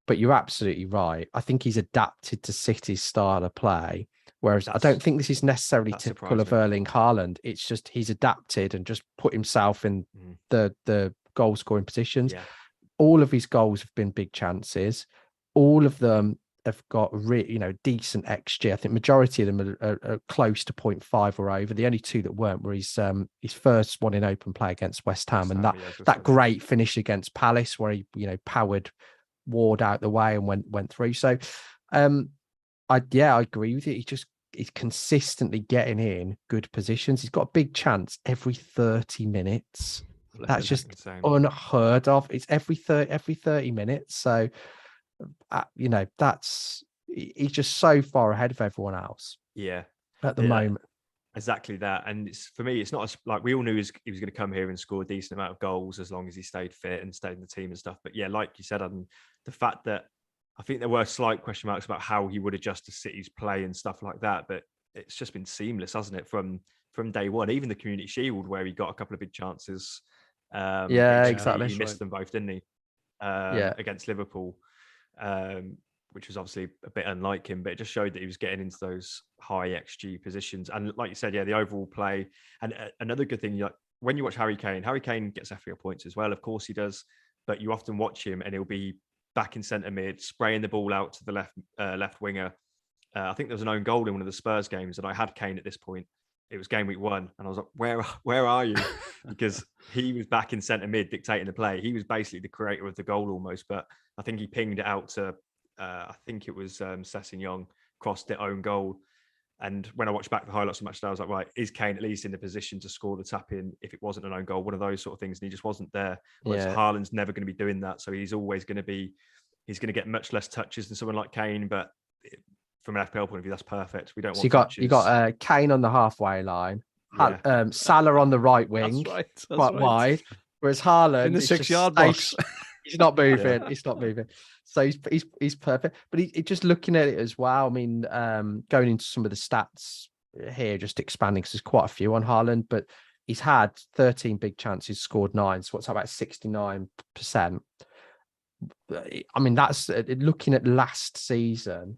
But you're absolutely right. I think he's adapted to City's style of play. Whereas I don't think this is necessarily typical of Erling Haaland. It's just he's adapted and just put himself in the goal scoring positions. Yeah. All of his goals have been big chances. All of them have got decent XG. I think majority of them are close to 0.5 or over. The only 2 that weren't were his first one in open play against West Ham, and that great finish against Palace where he powered Ward out the way and went through. So I agree with you. He's consistently getting in good positions. He's got a big chance every 30 minutes. That's just insane. Unheard of. It's every 30 minutes. So he's just so far ahead of everyone else. Yeah, at the moment. Exactly that. And for me, it's not like we all knew he was going to come here and score a decent amount of goals as long as he stayed fit and stayed in the team and stuff. But yeah, like you said, the fact that I think there were slight question marks about how he would adjust to City's play and stuff like that. But it's just been seamless, hasn't it? From day one, even the Community Shield where he got a couple of big chances. Exactly. He missed them both, didn't he? Against Liverpool. Which was obviously a bit unlike him, but it just showed that he was getting into those high XG positions. And like you said, the overall play. And another good thing, when you watch Harry Kane gets FPL points as well. Of course he does, but you often watch him and he'll be back in centre mid, spraying the ball out to the left winger. I think there was an own goal in one of the Spurs games, and I had Kane at this point. It was game week 1, and I was like, where are you? Because he was back in centre mid dictating the play. He was basically the creator of the goal almost, but I think he pinged it out to I think it was Sessegnon, crossed it, own goal. And when I watched back the highlights of the match today, I was like, right, is Kane at least in the position to score the tap in if it wasn't an own goal? One of those sort of things. And he just wasn't there. Whereas Haaland's never going to be doing that. So he's always going to get much less touches than someone like Kane. But from an FPL point of view, that's perfect. We don't want touches. You got Kane on the halfway line, Salah on the right wing, that's quite wide. Whereas Haaland in the 6-yard box. He's not moving. He's not moving. So he's perfect. But he just looking at it as well. I mean, going into some of the stats here, just expanding because there's quite a few on Haaland, but he's had 13 big chances, scored 9. So what's that, about 69%? I mean, that's looking at last season.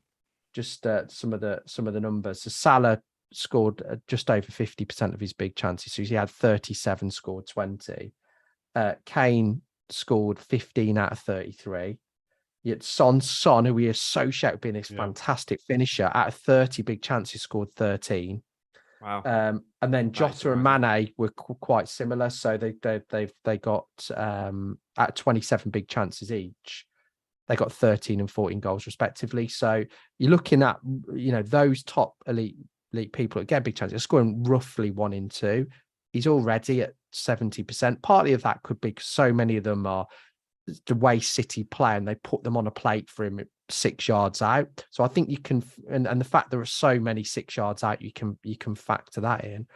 Just some of the numbers. So Salah scored just over 50% of his big chances. So he had 37, scored 20. Kane scored 15 out of 33. Yet Son, who we associate with being this fantastic finisher, out of 30 big chances, scored 13. Wow. And then Jota and Mane were quite similar. So they got at 27 big chances each. They got 13 and 14 goals respectively. So you're looking at those top elite people that get big chances, scoring roughly 1 in 2. He's already at 70%. Partly of that could be because so many of them are the way City play and they put them on a plate for him 6 yards out. So I think you can, and the fact there are so many 6 yards out, you can factor that in.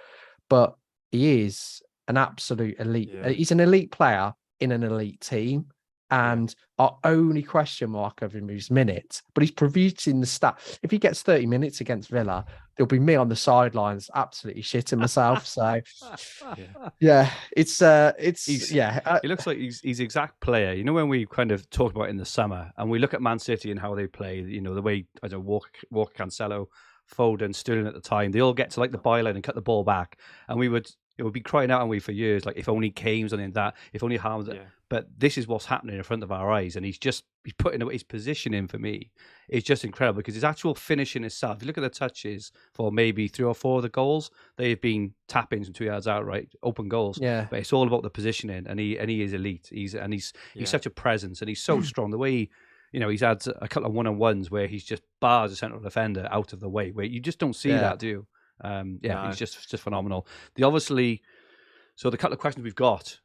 But he is an absolute elite. He's an elite player in an elite team. And our only question mark over him is minutes, but he's producing the stat. If he gets 30 minutes against Villa, there'll be me on the sidelines, absolutely shitting myself. So, he looks like he's the exact player. You know, when we kind of talk about in the summer and we look at Man City and how they play, the way Walker, Cancelo, Foden, Sterling at the time, they all get to like the byline and cut the ball back, and it would be crying out on we for years, like if only Kane's on that, if only Haaland. But this is what's happening in front of our eyes, and he's putting his positioning for me is just incredible because his actual finishing itself. If you look at the touches for maybe 3 or 4 of the goals, they've been tap-ins from 2 yards out, right, open goals. Yeah, but it's all about the positioning, and he is elite. He's such a presence, and he's so strong. The way he's had a couple of one-on-ones where he's just bars a central defender out of the way, where you just don't see that, do you? No. He's just phenomenal. The couple of questions we've got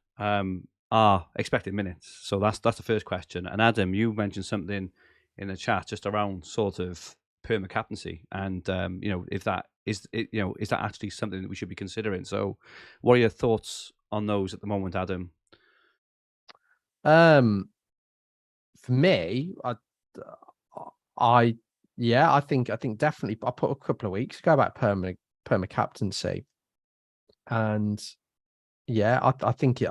are expected minutes. So that's the first question. And Adam, you mentioned something in the chat just around sort of perma captaincy, and if that is that actually something that we should be considering? So, what are your thoughts on those at the moment, Adam? For me, I think definitely. I put a couple of weeks ago about perma captaincy, and I think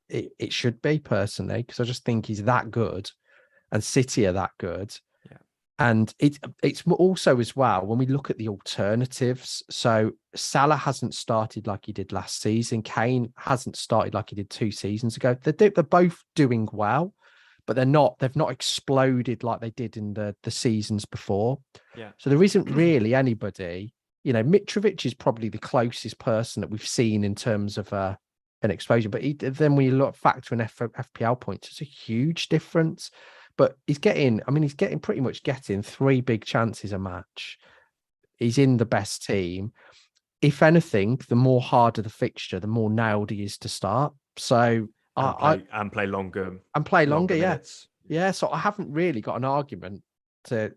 it should be personally, because I just think he's that good, and City are that good. Yeah. And it's also as well when we look at the alternatives. So Salah hasn't started like he did last season. Kane hasn't started like he did 2 seasons ago. They're both doing well, but they've not exploded like they did in the seasons before. Yeah. So there isn't really anybody. Mitrovic is probably the closest person that we've seen in terms of an exposure. But then when you factor in FPL points, it's a huge difference. But he's getting pretty much getting 3 big chances a match. He's in the best team. If anything, the more harder the fixture, the more nailed he is to start. So play longer. And play longer, yeah. Minutes. Yeah. So I haven't really got an argument to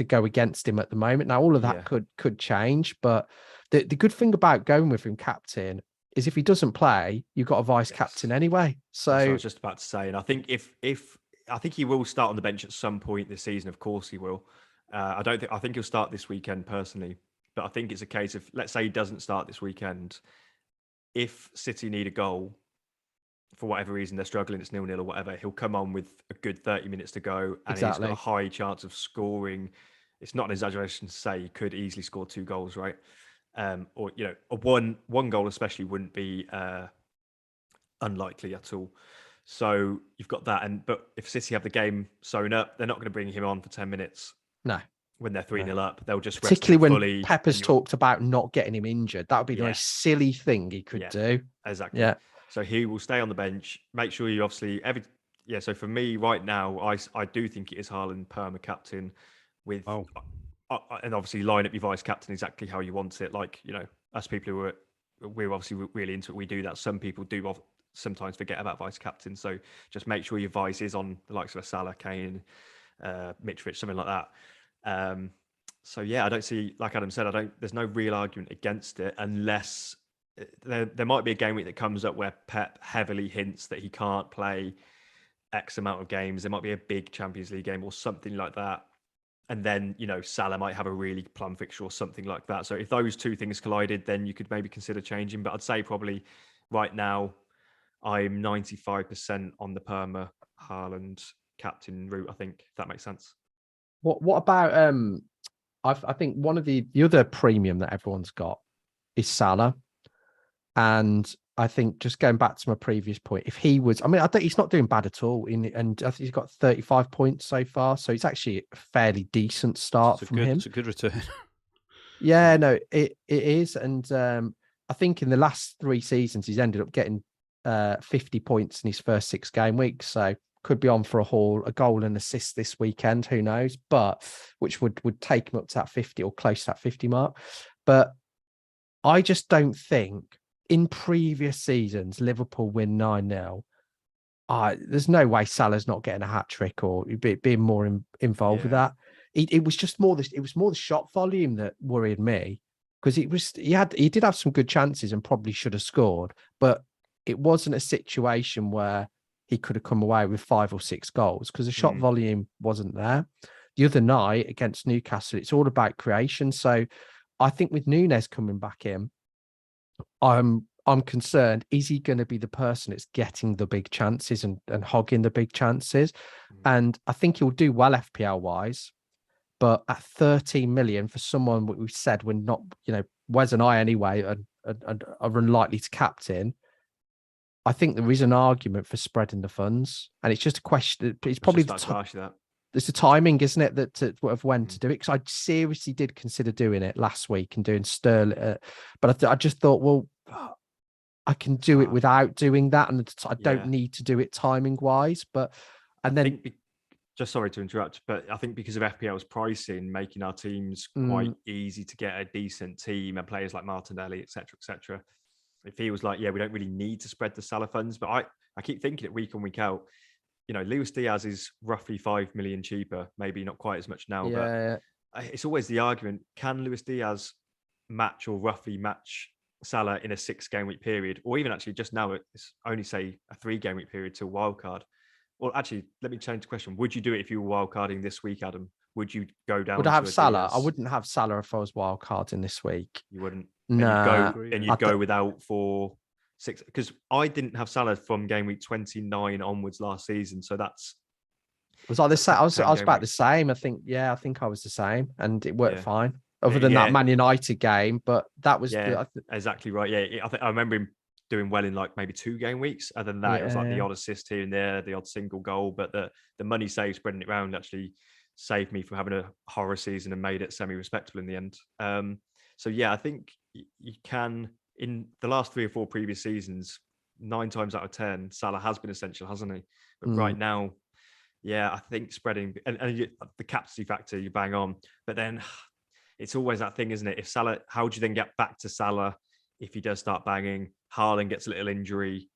go against him at the moment. Now all of that could change, but the good thing about going with him captain is if he doesn't play, you've got a vice captain anyway. So that's what I was just about to say. And I think if I think he will start on the bench at some point this season. Of course he will. I think he'll start this weekend personally, but I think it's a case of, let's say he doesn't start this weekend. If City need a goal for whatever reason, they're struggling, it's 0-0 or whatever, he'll come on with a good 30 minutes to go, and he's got a high chance of scoring. It's not an exaggeration to say he could easily score 2 goals, right? Or a one goal especially wouldn't be unlikely at all. So you've got that, but if City have the game sewn up, they're not going to bring him on for 10 minutes. No. When they're 3-0 up, they'll just particularly when Pepper's talked about not getting him injured. That would be the most silly thing he could do. Exactly. Yeah. So he will stay on the bench. Make sure you obviously So for me right now, I do think it is Haaland perma captain with, and obviously line up your vice captain exactly how you want it. Like us people we're obviously really into it. We do that. Some people do sometimes forget about vice captain. So just make sure your vice is on the likes of a Salah, Kane, Mitrovic, something like that. So I don't see, like Adam said, there's no real argument against it, unless there might be a game week that comes up where Pep heavily hints that he can't play X amount of games. There might be a big Champions League game or something like that. And then, Salah might have a really plum fixture or something like that. So if those 2 things collided, then you could maybe consider changing. But I'd say probably right now, I'm 95% on the perma Haaland captain route, I think, if that makes sense. What about I think one of the other premium that everyone's got is Salah. And I think, just going back to my previous point, if he was, I think he's not doing bad at all. And I think he's got 35 points so far. So it's actually a fairly decent start from him. It's a good return. Yeah, no, it is. And I think in the last 3 seasons, he's ended up getting 50 points in his first 6 game weeks. So could be on for a goal and assist this weekend. Who knows? But which would take him up to that 50 or close to that 50 mark. But I just don't think, in previous seasons, Liverpool win 9-0. There's no way Salah's not getting a hat trick or being more involved with that. It was just more the shot volume that worried me, because he did have some good chances and probably should have scored, but it wasn't a situation where he could have come away with 5 or 6 goals, because the shot volume wasn't there. The other night against Newcastle, it's all about creation. So I think with Núñez coming back in, I'm concerned, is he going to be the person that's getting the big chances and hogging the big chances? And I think he'll do well FPL wise, but at 13 million for someone we said we're not, Wes and I anyway are unlikely to captain, I think there is an argument for spreading the funds. And it's just a question. It's probably it's the timing, isn't it, of when to do it? Because I seriously did consider doing it last week and doing Sterling, but I just thought, well, I can do it without doing that, and I don't need to do it timing wise. Just sorry to interrupt, but I think because of FPL's pricing, making our teams quite easy to get a decent team and players like Martinelli, etc., it feels like, we don't really need to spread the Salah funds. But I keep thinking it week on, week out. Luis Diaz is roughly 5 million cheaper, maybe not quite as much now, but it's always the argument: can Luis Diaz match or roughly match Salah in a 6-game week period, or even actually just now it's only say a 3-game week period till wildcard. Well, actually, let me change the question. Would you do it if you were wildcarding this week, Adam? Would you go down? Would I have to Salah? Diaz? I wouldn't have Salah if I was wildcarding this week. You wouldn't. No, And you'd go without for 6, because I didn't have Salah from game week 29 onwards last season. So that's was I the same? I was about week. the same. I think I was the same, and it worked fine. Other than Yeah. that Man United game, but that was exactly right. Yeah, I remember him doing well in like maybe 2 game weeks. Other than that, it was like the odd assist here and there, the odd single goal. But the money saved spreading it around actually saved me from having a horror season and made it semi-respectable in the end. So yeah, I think you can, in the last 3 or 4 previous seasons, 9 times out of 10, Salah has been essential, hasn't he? But right now, yeah, I think spreading and the captaincy factor, you bang on. But then it's always that thing, isn't it? If Salah, how do you then get back to Salah if he does start banging? Haaland gets a little injury.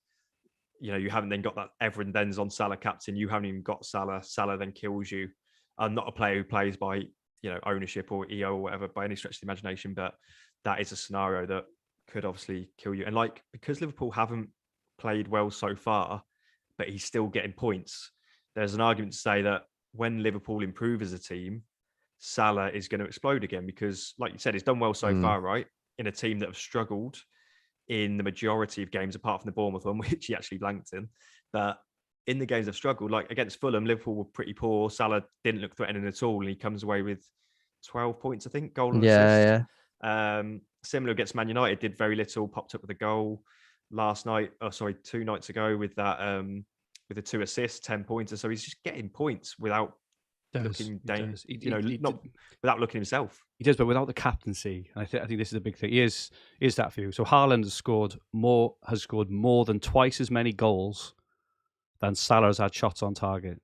You know, you haven't then got that. Everyone then's on Salah captain. You haven't even got Salah. Salah then kills you. I'm not a player who plays by, you know, ownership or EO or whatever by any stretch of the imagination, but that is a scenario that could obviously kill you. And like, because Liverpool haven't played well so far, but he's still getting points, there's an argument to say that when Liverpool improve as a team, Salah is going to explode again, because like you said, he's done well so far, right? In a team that have struggled in the majority of games, apart from the Bournemouth one, which he actually blanked in. But in the games they've struggled, like against Fulham, Liverpool were pretty poor. Salah didn't look threatening at all, and he comes away with 12 points, I think, goal and assist. Similar against Man United, did very little, popped up with a goal last night. 2 nights ago with that with the 2 assists, 10 pointers. So he's just getting points without looking without looking himself. He does, but without the captaincy. And I think this is a big thing. Is that for you? So Haaland has scored more than twice as many goals than Salah has had shots on target.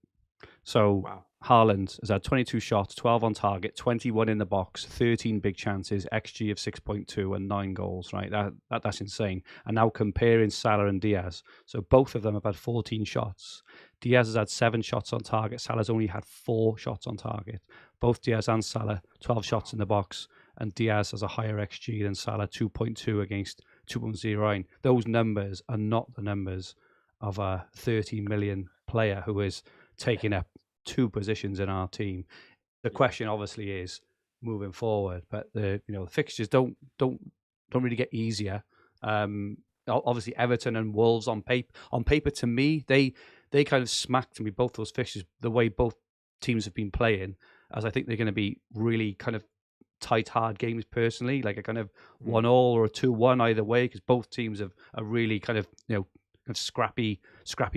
So Haaland has had 22 shots, 12 on target, 21 in the box, 13 big chances, XG of 6.2 and 9 goals, right? That's insane. And now comparing Salah and Diaz. So both of them have had 14 shots. Diaz has had 7 shots on target. Salah's only had 4 shots on target. Both Diaz and Salah, 12 shots in the box. And Diaz has a higher XG than Salah, 2.2 against 2.09. Those numbers are not the numbers of a 30 million player who is taking up 2 positions in our team. The question obviously is moving forward, but the fixtures don't really get easier. Obviously Everton and Wolves on paper to me they kind of smacked me, both those fixtures, the way both teams have been playing, as I think they're going to be really kind of tight, hard games personally, like a kind of 1-1 or a 2-1 either way, because both teams are really kind of scrappy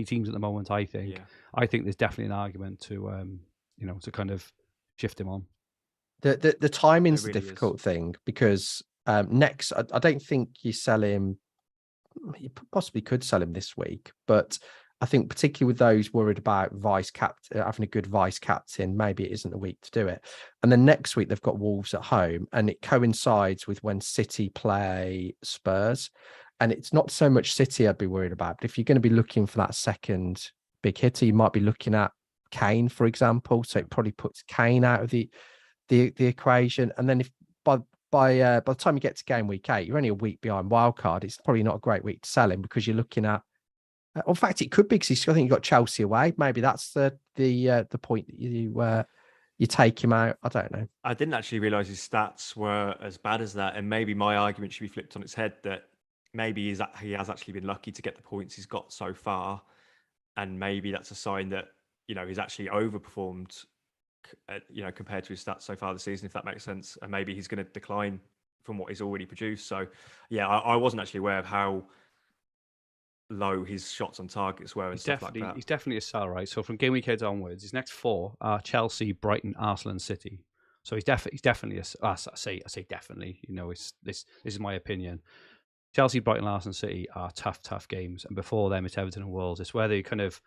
teams at the moment. I think there's definitely an argument to to kind of shift him on. The timing's the difficult thing, because next I don't think you sell him. You possibly could sell him this week, but I think particularly with those worried about having a good vice captain, maybe it isn't the week to do it. And then next week they've got Wolves at home, and it coincides with when City play Spurs. And it's not so much City I'd be worried about, but if you're going to be looking for that second big hitter, you might be looking at Kane, for example. So it probably puts Kane out of the equation. And then if by the time you get to game week 8, you're only a week behind wildcard, it's probably not a great week to sell him, because you're looking at. In fact, it could be, because I think you've got Chelsea away. Maybe that's the point that you take him out. I don't know. I didn't actually realise his stats were as bad as that, and maybe my argument should be flipped on its head, that maybe he has actually been lucky to get the points he's got so far, and maybe that's a sign that he's actually overperformed, compared to his stats so far this season, if that makes sense, and maybe he's going to decline from what he's already produced. So, yeah, I wasn't actually aware of how low his shots on targets were and stuff like that. He's definitely a sell, right? So from game week heads onwards, his next 4 are Chelsea, Brighton, Arsenal, and City. So he's definitely I say definitely. This is my opinion. Chelsea, Brighton, Arsenal, City are tough games, and before them it's Everton and Wolves. It's where they kind of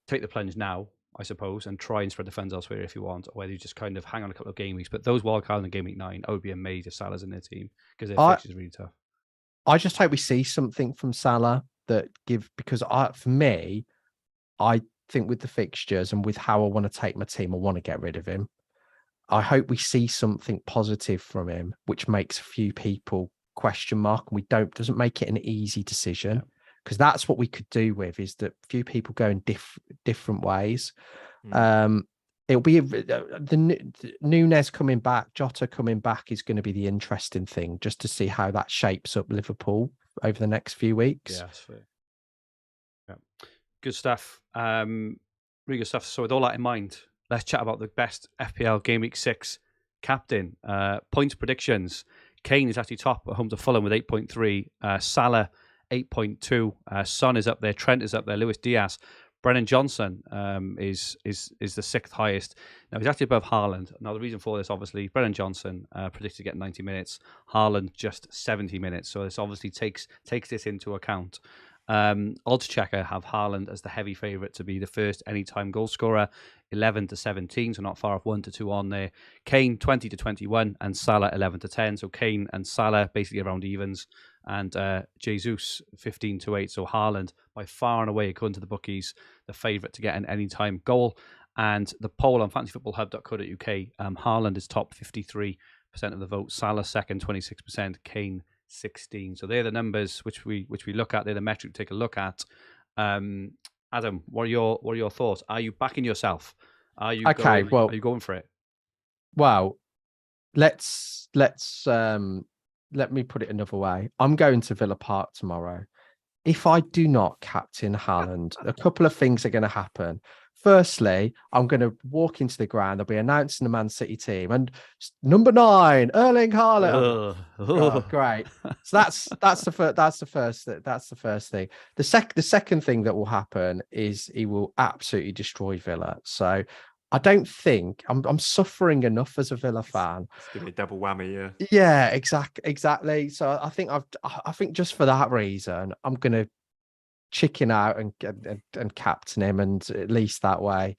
take the plunge now, I suppose, and try and spread the funds elsewhere if you want, or whether you just kind of hang on a couple of game weeks. But those wildcards in game week 9, I would be amazed if Salah's in their team, because their fixture is really tough. I just hope we see something from Salah because for me, I think with the fixtures and with how I want to take my team, I want to get rid of him. I hope we see something positive from him, which makes a few people question mark, and doesn't make it an easy decision, because that's what we could do with, is that few people go in different ways. It'll be the Nunes coming back, Jota coming back is going to be the interesting thing, just to see how that shapes up Liverpool over the next few weeks. Yeah, that's fair. Yeah. Good stuff. Really good stuff. So with all that in mind, let's chat about the best FPL Game Week 6 captain. Points predictions. Kane is actually top at home to Fulham with 8.3. Salah, 8.2. Son is up there. Trent is up there. Luis Diaz. Brennan Johnson is the sixth highest. Now, he's actually above Haaland. Now, the reason for this, obviously, Brennan Johnson predicted to get 90 minutes. Haaland just 70 minutes. So this obviously takes this into account. Odds Checker have Haaland as the heavy favourite to be the first anytime goal scorer, 11 to 17, so not far off 1 to 2 on there. Kane 20 to 21, and Salah 11 to 10. So Kane and Salah basically around evens, and Jesus 15 to 8. So Haaland by far and away, according to the bookies, the favourite to get an anytime goal. And the poll on fantasyfootballhub.co.uk, Haaland is top, 53% of the vote. Salah second, 26%. Kane 16. So they're the numbers which we look at. They're the metric to take a look at. Adam, what are your thoughts? Are you backing yourself? Are you going for it? Well, let me put it another way. I'm going to Villa Park tomorrow. If I do not captain Haaland, a couple of things are going to happen. Firstly, I'm going to walk into the ground. They'll be announcing the Man City team, and number 9, Erling Haaland. Oh, great! So that's the first thing. The second thing that will happen is he will absolutely destroy Villa. So I don't think I'm suffering enough as a Villa fan. It's gonna be a double whammy, yeah. Yeah, exactly. So I think just for that reason, I'm gonna chicken out and captain him, and at least that way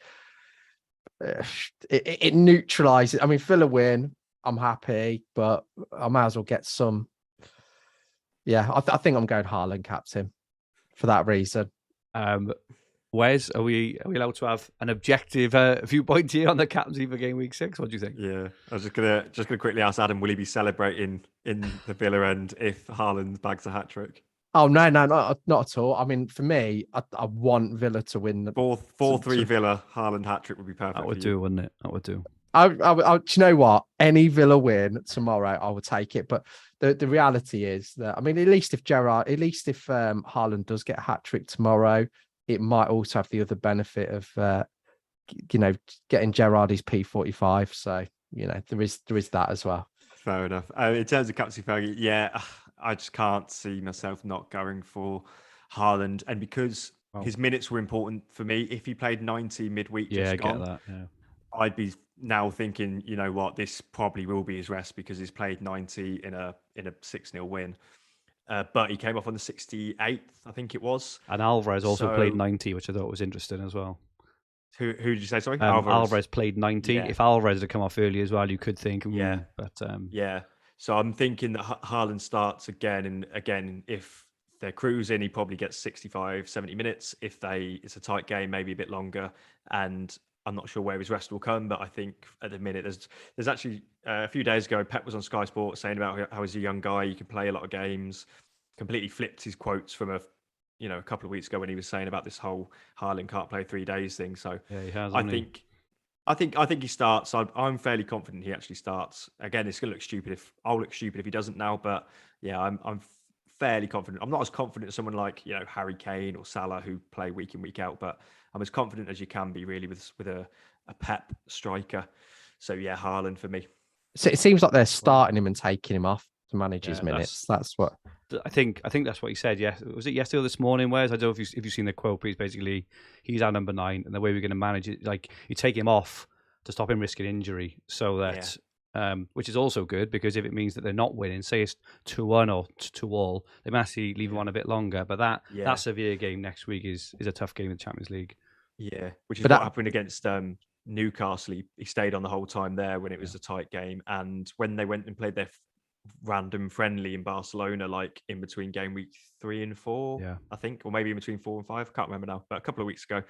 it neutralizes. I mean, Villa win, I'm happy, but I might as well get some. Yeah, I think I'm going Haaland captain for that reason. Wes, are we allowed to have an objective viewpoint here on the captaincy for Game Week 6? What do you think? Yeah, I was just gonna quickly ask Adam, will he be celebrating in the Villa end if Haaland bags a hat trick? Oh no, not at all. I mean, for me, I want Villa to win. 4-3 Villa, Haaland hat trick would be perfect. That would do, wouldn't it? That would do. Do you know what? Any Villa win tomorrow, I would take it. But the reality is that, I mean, at least if Haaland does get a hat trick tomorrow, it might also have the other benefit of getting Gerrard his P45. So there is that as well. Fair enough. In terms of Captaincy Fergi, yeah, I just can't see myself not going for Haaland, and because his minutes were important for me. If he played 90 midweek, get that. Yeah. I'd be now thinking, you know what, this probably will be his rest because he's played 90 in a 6-0 win. But he came off on the 68th, I think it was. And Alvarez also played 90, which I thought was interesting as well. Who did you say? Sorry, Alvarez played 90. Yeah. If Alvarez had come off early as well, you could think. Yeah. So I'm thinking that Haaland starts again, and again, if they're cruising, he probably gets 65, 70 minutes. If it's a tight game, maybe a bit longer. And I'm not sure where his rest will come, but I think at the minute there's actually a few days ago, Pep was on Sky Sports saying about how he's a young guy, he can play a lot of games. Completely flipped his quotes from a couple of weeks ago when he was saying about this whole Haaland can't play 3 days thing. So yeah, he has. I think he starts. I'm fairly confident he actually starts. Again, it's going to look stupid I'll look stupid if he doesn't now, but yeah, I'm fairly confident. I'm not as confident as someone like Harry Kane or Salah who play week in week out, but I'm as confident as you can be really with a Pep striker. So yeah, Haaland for me. So it seems like they're starting him and taking him off to manage his minutes. That's what I think that's what he said. Yeah, was it yesterday or this morning? Whereas I don't know if you've seen the quote, but he's our number 9, and the way we're going to manage it, like you take him off to stop him risking injury, so that which is also good because if it means that they're not winning, say it's 2-1 or 2-2, they might actually leave him on a bit longer. But that Sevilla game next week is a tough game in the Champions League. Yeah, which is what happened against Newcastle. He stayed on the whole time there when it was a tight game, and when they went and played their random friendly in Barcelona, like in between game week 3 and 4, I think, or maybe in between 4 and 5, I can't remember now, but a couple of weeks ago.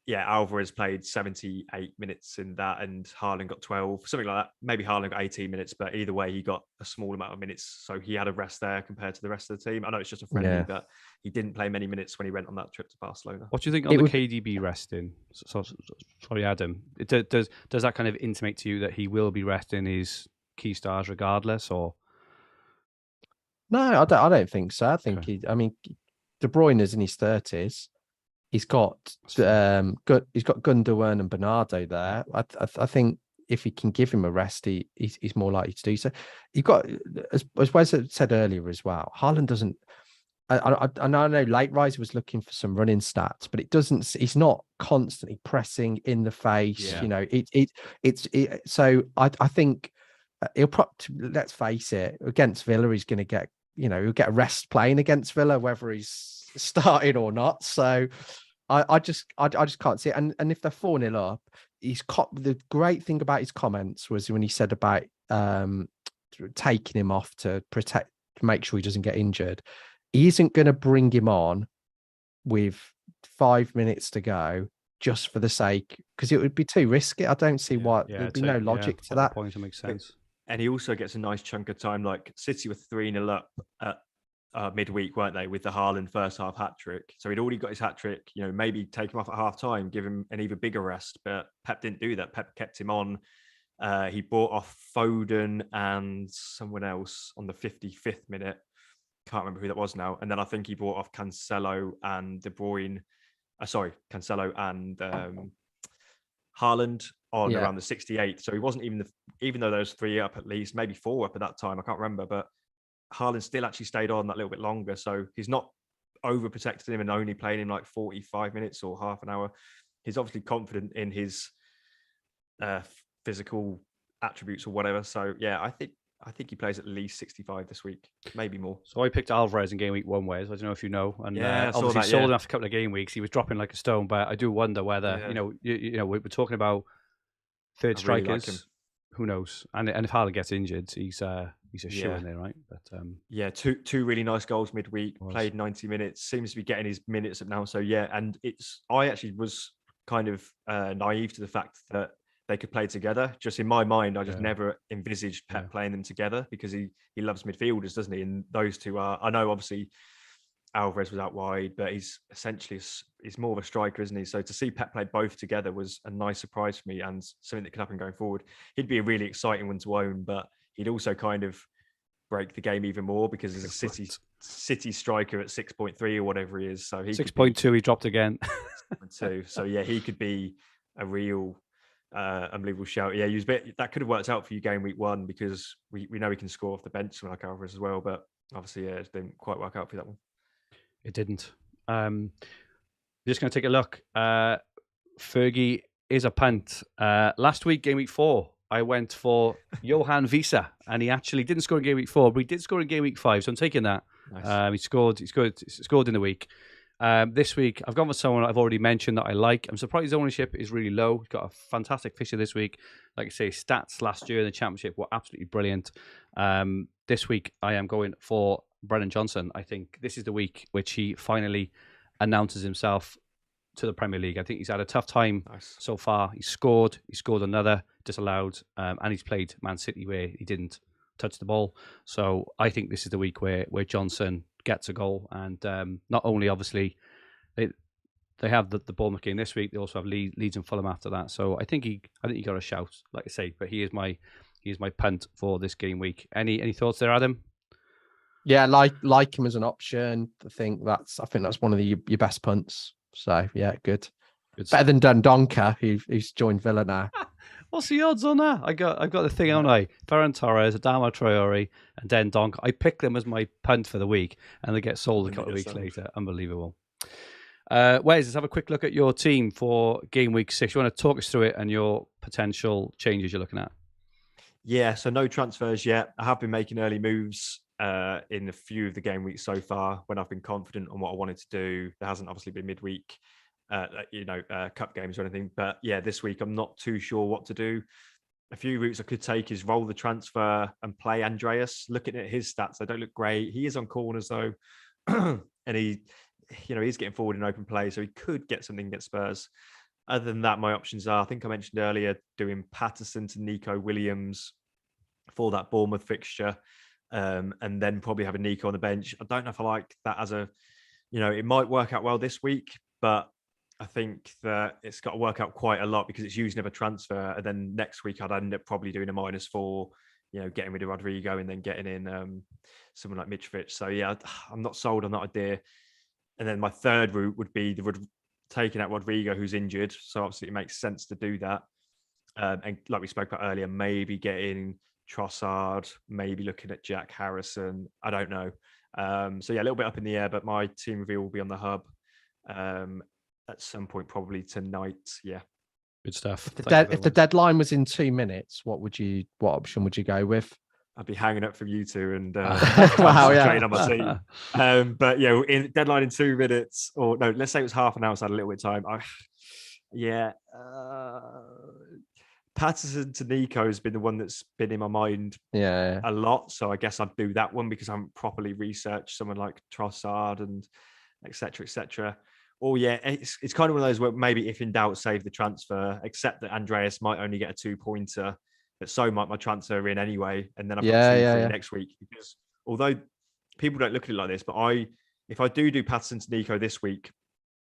yeah, Alvarez played 78 minutes in that, and Haaland got 12, something like that. Maybe Haaland got 18 minutes, but either way, he got a small amount of minutes. So he had a rest there compared to the rest of the team. I know it's just a friendly, but he didn't play many minutes when he went on that trip to Barcelona. What do you think on the KDB resting? Sorry, Adam. Does that kind of intimate to you that he will be resting his key stars regardless, or? No, I don't think so. I think De Bruyne is in his 30s. He's got Gundogan and Bernardo there. I think if he can give him a rest, he's more likely to do so. You've got, as Wes said earlier as well, Haaland doesn't. I know Late Riser was looking for some running stats, but it doesn't. He's not constantly pressing in the face. Yeah. You know, so I think he'll let's face it, against Villa, he's going to get. He'll get a rest playing against Villa, whether he's started or not. So I just can't see it. And if they're 4-0 up, the great thing about his comments was when he said about taking him off to make sure he doesn't get injured. He isn't going to bring him on with 5 minutes to go just for the sake, because it would be too risky. I don't see why there'd be no logic to that. Point makes sense. And he also gets a nice chunk of time. Like City were 3-0 up at midweek, weren't they, with the Haaland first half hat trick? So he'd already got his hat trick. Maybe take him off at half time, give him an even bigger rest. But Pep didn't do that. Pep kept him on. He brought off Foden and someone else on the 55th minute. Can't remember who that was now. And then I think he brought off Cancelo and De Bruyne. Cancelo and Haaland on around the 68th. So he wasn't even though there was 3 up at least, maybe 4 up at that time. I can't remember, but Haaland still actually stayed on that little bit longer. So he's not overprotecting him and only playing him like 45 minutes or half an hour. He's obviously confident in his physical attributes or whatever. So yeah, I think he plays at least 65 this week, maybe more. So I picked Alvarez in game week 1, Wes. I don't know if you know. And obviously sold him after a couple of game weeks. He was dropping like a stone, but I do wonder whether, we're talking about third strikers. Like, who knows? And if Haaland gets injured, he's a shoe in there, right? But two really nice goals midweek. Played 90 minutes. Seems to be getting his minutes up now. So and I actually was kind of naive to the fact that they could play together. Just in my mind, I just never envisaged Pep playing them together, because he loves midfielders, doesn't he? And those two are. I know obviously Alvarez was out wide, but he's more of a striker, isn't he? So to see Pep play both together was a nice surprise for me, and something that could happen going forward. He'd be a really exciting one to own, but he'd also kind of break the game even more, because he's a City striker at 6.3 or whatever he is. So he 6.2, he dropped again. 6.2. So yeah, he could be a real unbelievable shout. Yeah, that could have worked out for you game week 1, because we know he can score off the bench like Alvarez as well, but obviously it didn't quite work out for that one. It didn't. Just going to take a look. Fergie is a punt. Last week, game week 4, I went for Johan Visa, and he actually didn't score in game week 4, but he did score in game week 5. So I'm taking that. Nice. He scored in the week. This week, I've gone for someone I've already mentioned that I like. I'm surprised his ownership is really low. He's got a fantastic fixture this week. Like I say, stats last year in the Championship were absolutely brilliant. This week, I am going for Brennan Johnson. I think this is the week which he finally announces himself to the Premier League. I think he's had a tough time so far. He scored another disallowed, and he's played Man City where he didn't touch the ball. So I think this is the week where Johnson gets a goal, and not only obviously they have the Bournemouth game this week, they also have Leeds and Fulham after that. So I think he got a shout, like I say. But he is my punt for this game week. Any thoughts there, Adam? Yeah, like him as an option. I think that's one of your best punts. So yeah, good. Better than Dundonka, who's joined Villa now. What's the odds on that? I've got the thing, haven't I? Ferran Torres, Adama Traore, and Den Donk. I picked them as my punt for the week, and they get sold a couple of weeks later. Unbelievable. Wes, let's have a quick look at your team for game week 6. You want to talk us through it and your potential changes you're looking at? Yeah, so no transfers yet. I have been making early moves in a few of the game weeks so far when I've been confident on what I wanted to do. There hasn't obviously been midweek, cup games or anything. But yeah, this week I'm not too sure what to do. A few routes I could take is roll the transfer and play Andreas. Looking at his stats, they don't look great. He is on corners though, and he's getting forward in open play, so he could get something against Spurs. other than that, my options are, I think I mentioned earlier, doing Patterson to Nico Williams for that Bournemouth fixture, and then probably have a Nico on the bench. I don't know if I like that as a, it might work out well this week, but I think that it's got to work out quite a lot because it's using a transfer. And then next week, I'd end up probably doing a -4, getting rid of Rodrigo and then getting in someone like Mitrovic. So, yeah, I'm not sold on that idea. And then my third route would be taking out Rodrigo, who's injured. So, obviously, it makes sense to do that. And like we spoke about earlier, maybe getting Trossard, maybe looking at Jack Harrison. I don't know. So, yeah, a little bit up in the air, but my team reveal will be on the hub at some point, probably tonight. Yeah. Good stuff. If the deadline was in 2 minutes, what option would you go with? I'd be hanging up from you two and wow, training on my team. But yeah, deadline in 2 minutes, or no, let's say it was half an hour, so I had a little bit of time. Patterson to Nico has been the one that's been in my mind a lot. So I guess I'd do that one because I haven't properly researched someone like Trossard and et cetera. Or it's kind of one of those where maybe if in doubt, save the transfer, except that Andreas might only get a 2-pointer, but so might my transfer in anyway. And then I've got 2 next week. Because although people don't look at it like this, but if I do Patterson to Nico this week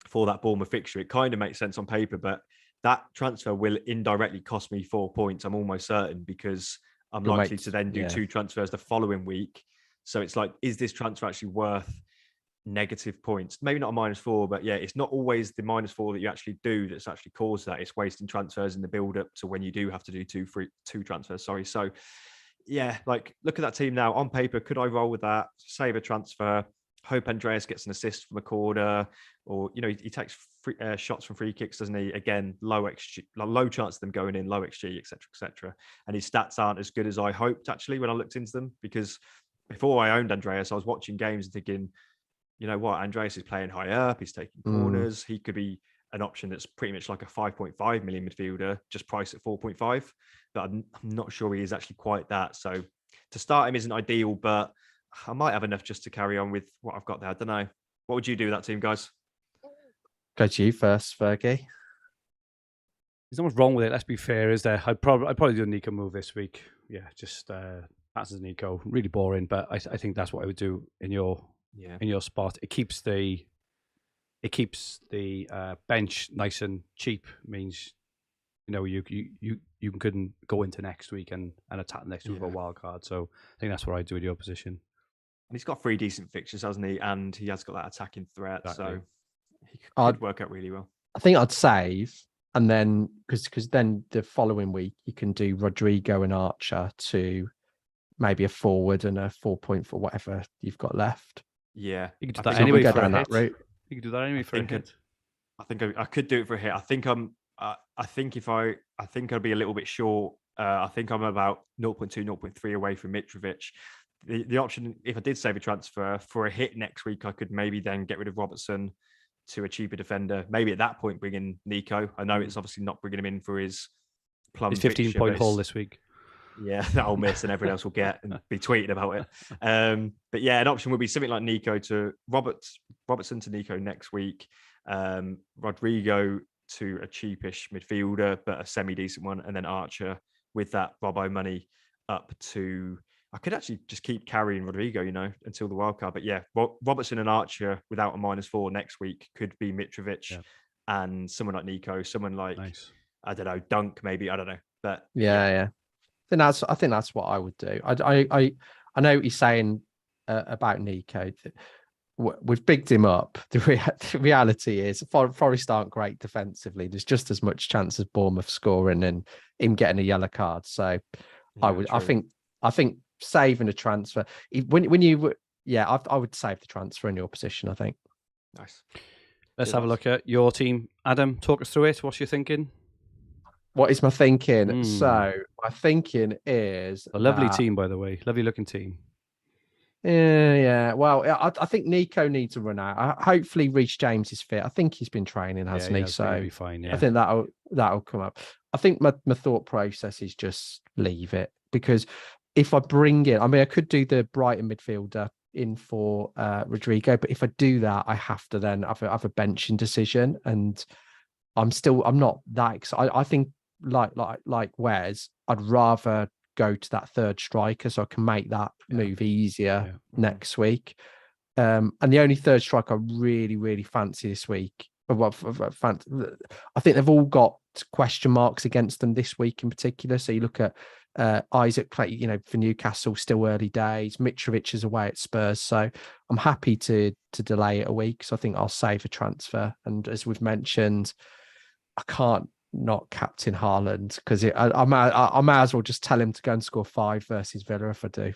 for that Bournemouth fixture, it kind of makes sense on paper, but that transfer will indirectly cost me 4 points. I'm almost certain because I'm likely to then do 2 transfers the following week. So it's like, is this transfer actually worth negative points? Maybe not a -4, but yeah, it's not always the -4 that you actually do that's actually caused that. It's wasting transfers in the build up to when you do have to do two transfers. Sorry. So yeah, like look at that team now on paper. Could I roll with that? Save a transfer. Hope Andreas gets an assist from a corner, or he takes shots from free kicks, doesn't he? Again, low chance of them going in, low XG, etc. And his stats aren't as good as I hoped actually when I looked into them, because before I owned Andreas, I was watching games and thinking, you know what, Andreas is playing high up, he's taking corners, he could be an option that's pretty much like a 5.5 million midfielder, just priced at 4.5. But I'm not sure he is actually quite that. So to start him isn't ideal, but I might have enough just to carry on with what I've got there. I don't know. What would you do with that team, guys? Go to you first, Fergie. There's nothing wrong with it. Let's be fair, is there? I'd probably do a Nico move this week. Yeah, just Patterson Nico. Really boring, but I think that's what I would do in your spot. It keeps the bench nice and cheap. Means you couldn't go into next week and attack next week with a wild card. So I think that's what I'd do with your position. And he's got 3 decent fixtures, hasn't he? And he has got that attacking threat, so he could work out really well. I think I'd save, and then because then the following week you can do Rodrigo and Archer to maybe a forward and a 4-point for whatever you've got left. Yeah, you can do that anyway for a hit. Route. You can do that anyway for a hit. I think I could do it for a hit. I think I'd be a little bit short. I think I'm about 0.2, 0.3 away from Mitrovic. The option, if I did save a transfer for a hit next week, I could maybe then get rid of Robertson to a cheaper defender. Maybe at that point bring in Nico. I know it's obviously not bringing him in for his plum. His 15-point haul this week. Yeah, that'll miss and everyone else will get and be tweeting about it. But yeah, an option would be something like Nico to Robertson to Nico next week. Rodrigo to a cheapish midfielder, but a semi-decent one. And then Archer with that Robbo money up to... I could actually just keep carrying Rodrigo, until the wild card. But yeah, Robertson and Archer without a -4 next week could be Mitrovic and someone like Nico, someone like, I don't know, Dunk maybe. I don't know. But yeah. I think that's what I would do. I know what you're saying about Nico. We've bigged him up. The reality is Forest aren't great defensively. There's just as much chance of Bournemouth scoring and him getting a yellow card. So I think saving a transfer I would save the transfer in your position. I think. Nice. Let's have a look at your team, Adam. Talk us through it. What's your thinking? What is my thinking? So my thinking is a lovely team, by the way. Lovely looking team. Yeah. Well, I think Nico needs a run out. Hopefully, Reece James is fit. I think he's been training, hasn't he? So be fine. Yeah. I think that'll come up. I think my thought process is just leave it, because if I bring in, I could do the Brighton midfielder in for Rodrigo, but if I do that, I have to then have a benching decision, and I'm not that excited. I think like Wes, I'd rather go to that third striker so I can make that move easier next week. And the only third striker I really, really fancy this week, I think they've all got question marks against them this week in particular. So you look at Isaac play, for Newcastle, still early days. Mitrovic is away at Spurs, so I'm happy to delay it a week. So I think I'll save a transfer. And as we've mentioned, I can't not captain Haaland because I might as well just tell him to go and score 5 versus Villa if I do.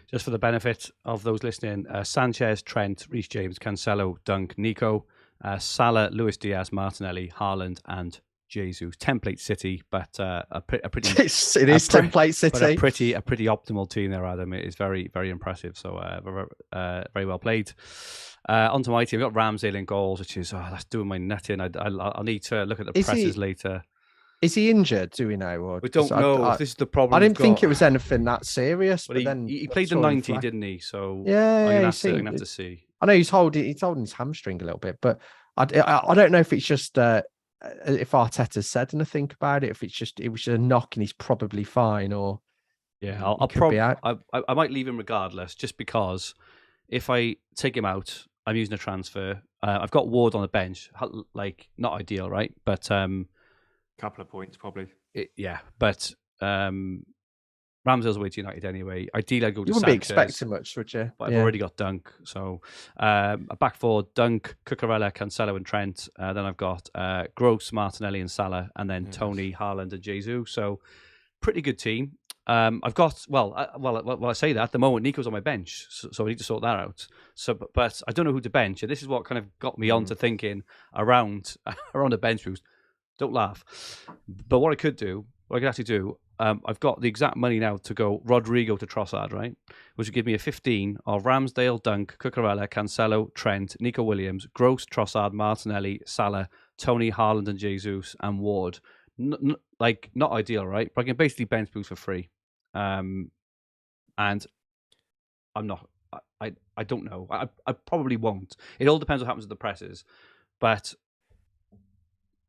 Just for the benefit of those listening, Sanchez, Trent, Reece James, Cancelo, Dunk, Nico, Salah, Luis Diaz, Martinelli, Haaland, and Jesus. Template City, but a pretty it is Template City, but a pretty optimal team there, Adam. It is very, very impressive. So very well played. Onto my team, I've got Ramsdale in goals, which is that's doing my nutting. I'll need to look at the presses later. Is he injured? Do we know? Or we don't know. This is the problem. I didn't think it was anything that serious. But then he played the 90, didn't he? So yeah, I'm gonna have to see. I know he's holding his hamstring a little bit, but I don't know if it's just if Arteta's said anything about it. If it was just a knock and he's probably fine, or I'll probably I might leave him regardless, just because if I take him out, I'm using a transfer. I've got Ward on the bench, like not ideal, right? But couple of points probably. But Ramsdale's away to United anyway. Ideally, I'd go to You wouldn't be expecting much, would you? But I've already got Dunk. So a back four, Dunk, Cucurella, Cancelo and Trent. Then I've got Gross, Martinelli and Salah. And then Tony, Haaland and Jesus. So pretty good team. I've got, I say that, at the moment, Nico's on my bench. So I need to sort that out. So, but I don't know who to bench. And this is what kind of got me on to thinking around a bench boost. Don't laugh. But what I could actually do, I've got the exact money now to go Rodrigo to Trossard, right? Which would give me a 15 of Ramsdale, Dunk, Cucurella, Cancelo, Trent, Nico Williams, Gross, Trossard, Martinelli, Salah, Tony, Haaland and Jesus, and Ward. Not ideal, right? But I can basically bench boost for free. And I'm not, I don't know. I probably won't. It all depends what happens with the presses. But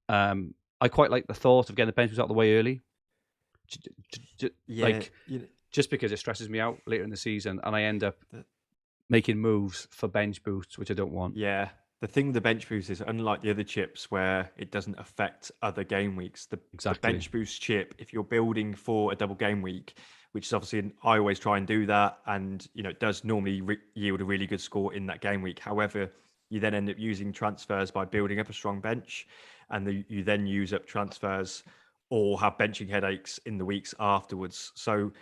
I quite like the thought of getting the bench boost out of the way early. Just because it stresses me out later in the season and I end up making moves for bench boosts, which I don't want. Yeah. The thing with the bench boost is, unlike the other chips where it doesn't affect other game weeks, the bench boost chip, if you're building for a double game week, which is obviously, I always try and do that, and it does normally yield a really good score in that game week. However, you then end up using transfers by building up a strong bench, and you then use up transfers or have benching headaches in the weeks afterwards. So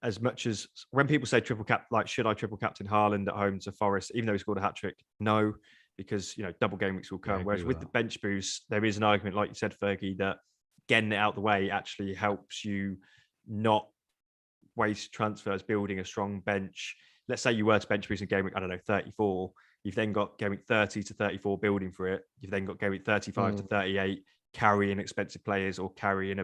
as much as when people say triple cap, like, should I triple captain Haaland at home to Forest, even though he scored a hat-trick? No, because, double game weeks will come. Whereas with the bench boost, there is an argument, like you said, Fergie, that getting it out the way actually helps you not waste transfers building a strong bench. Let's say you were to bench boost in game week, 34. You've then got game week 30 to 34 building for it. You've then got game week 35 to 38 carrying expensive players or carrying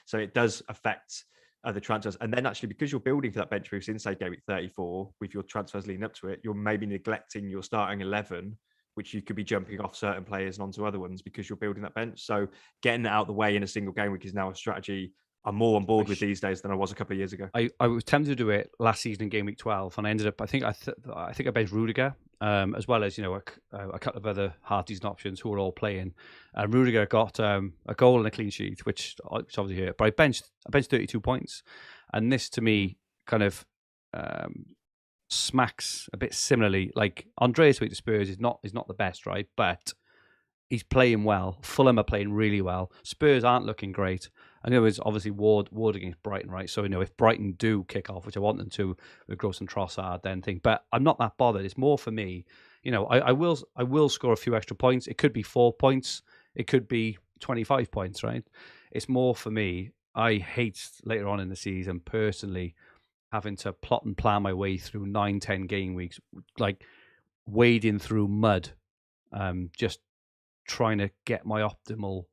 so it does affect other transfers. And then actually, because you're building for that bench boost in, say, game week 34, with your transfers leading up to it, you're maybe neglecting your starting 11, which you could be jumping off certain players and onto other ones because you're building that bench. So getting that out of the way in a single game week is now a strategy I'm more on board with these days than I was a couple of years ago. I was tempted to do it last season in game week 12, and I ended up, I think I benched Rudiger, as well as a couple of other half decent options who were all playing. Rudiger got a goal and a clean sheet, which obviously hurt. But I benched 32 points, and this to me kind of smacks a bit similarly. Like Andreas week to Spurs is not the best, right? But he's playing well. Fulham are playing really well. Spurs aren't looking great. I know it's obviously Ward against Brighton, right? So, if Brighton do kick off, which I want them to with Gross and Trossard, then think. But I'm not that bothered. It's more for me. I will score a few extra points. It could be 4 points. It could be 25 points, right? It's more for me. I hate later on in the season, personally, having to plot and plan my way through 9-10 game weeks, like wading through mud, just trying to get my optimal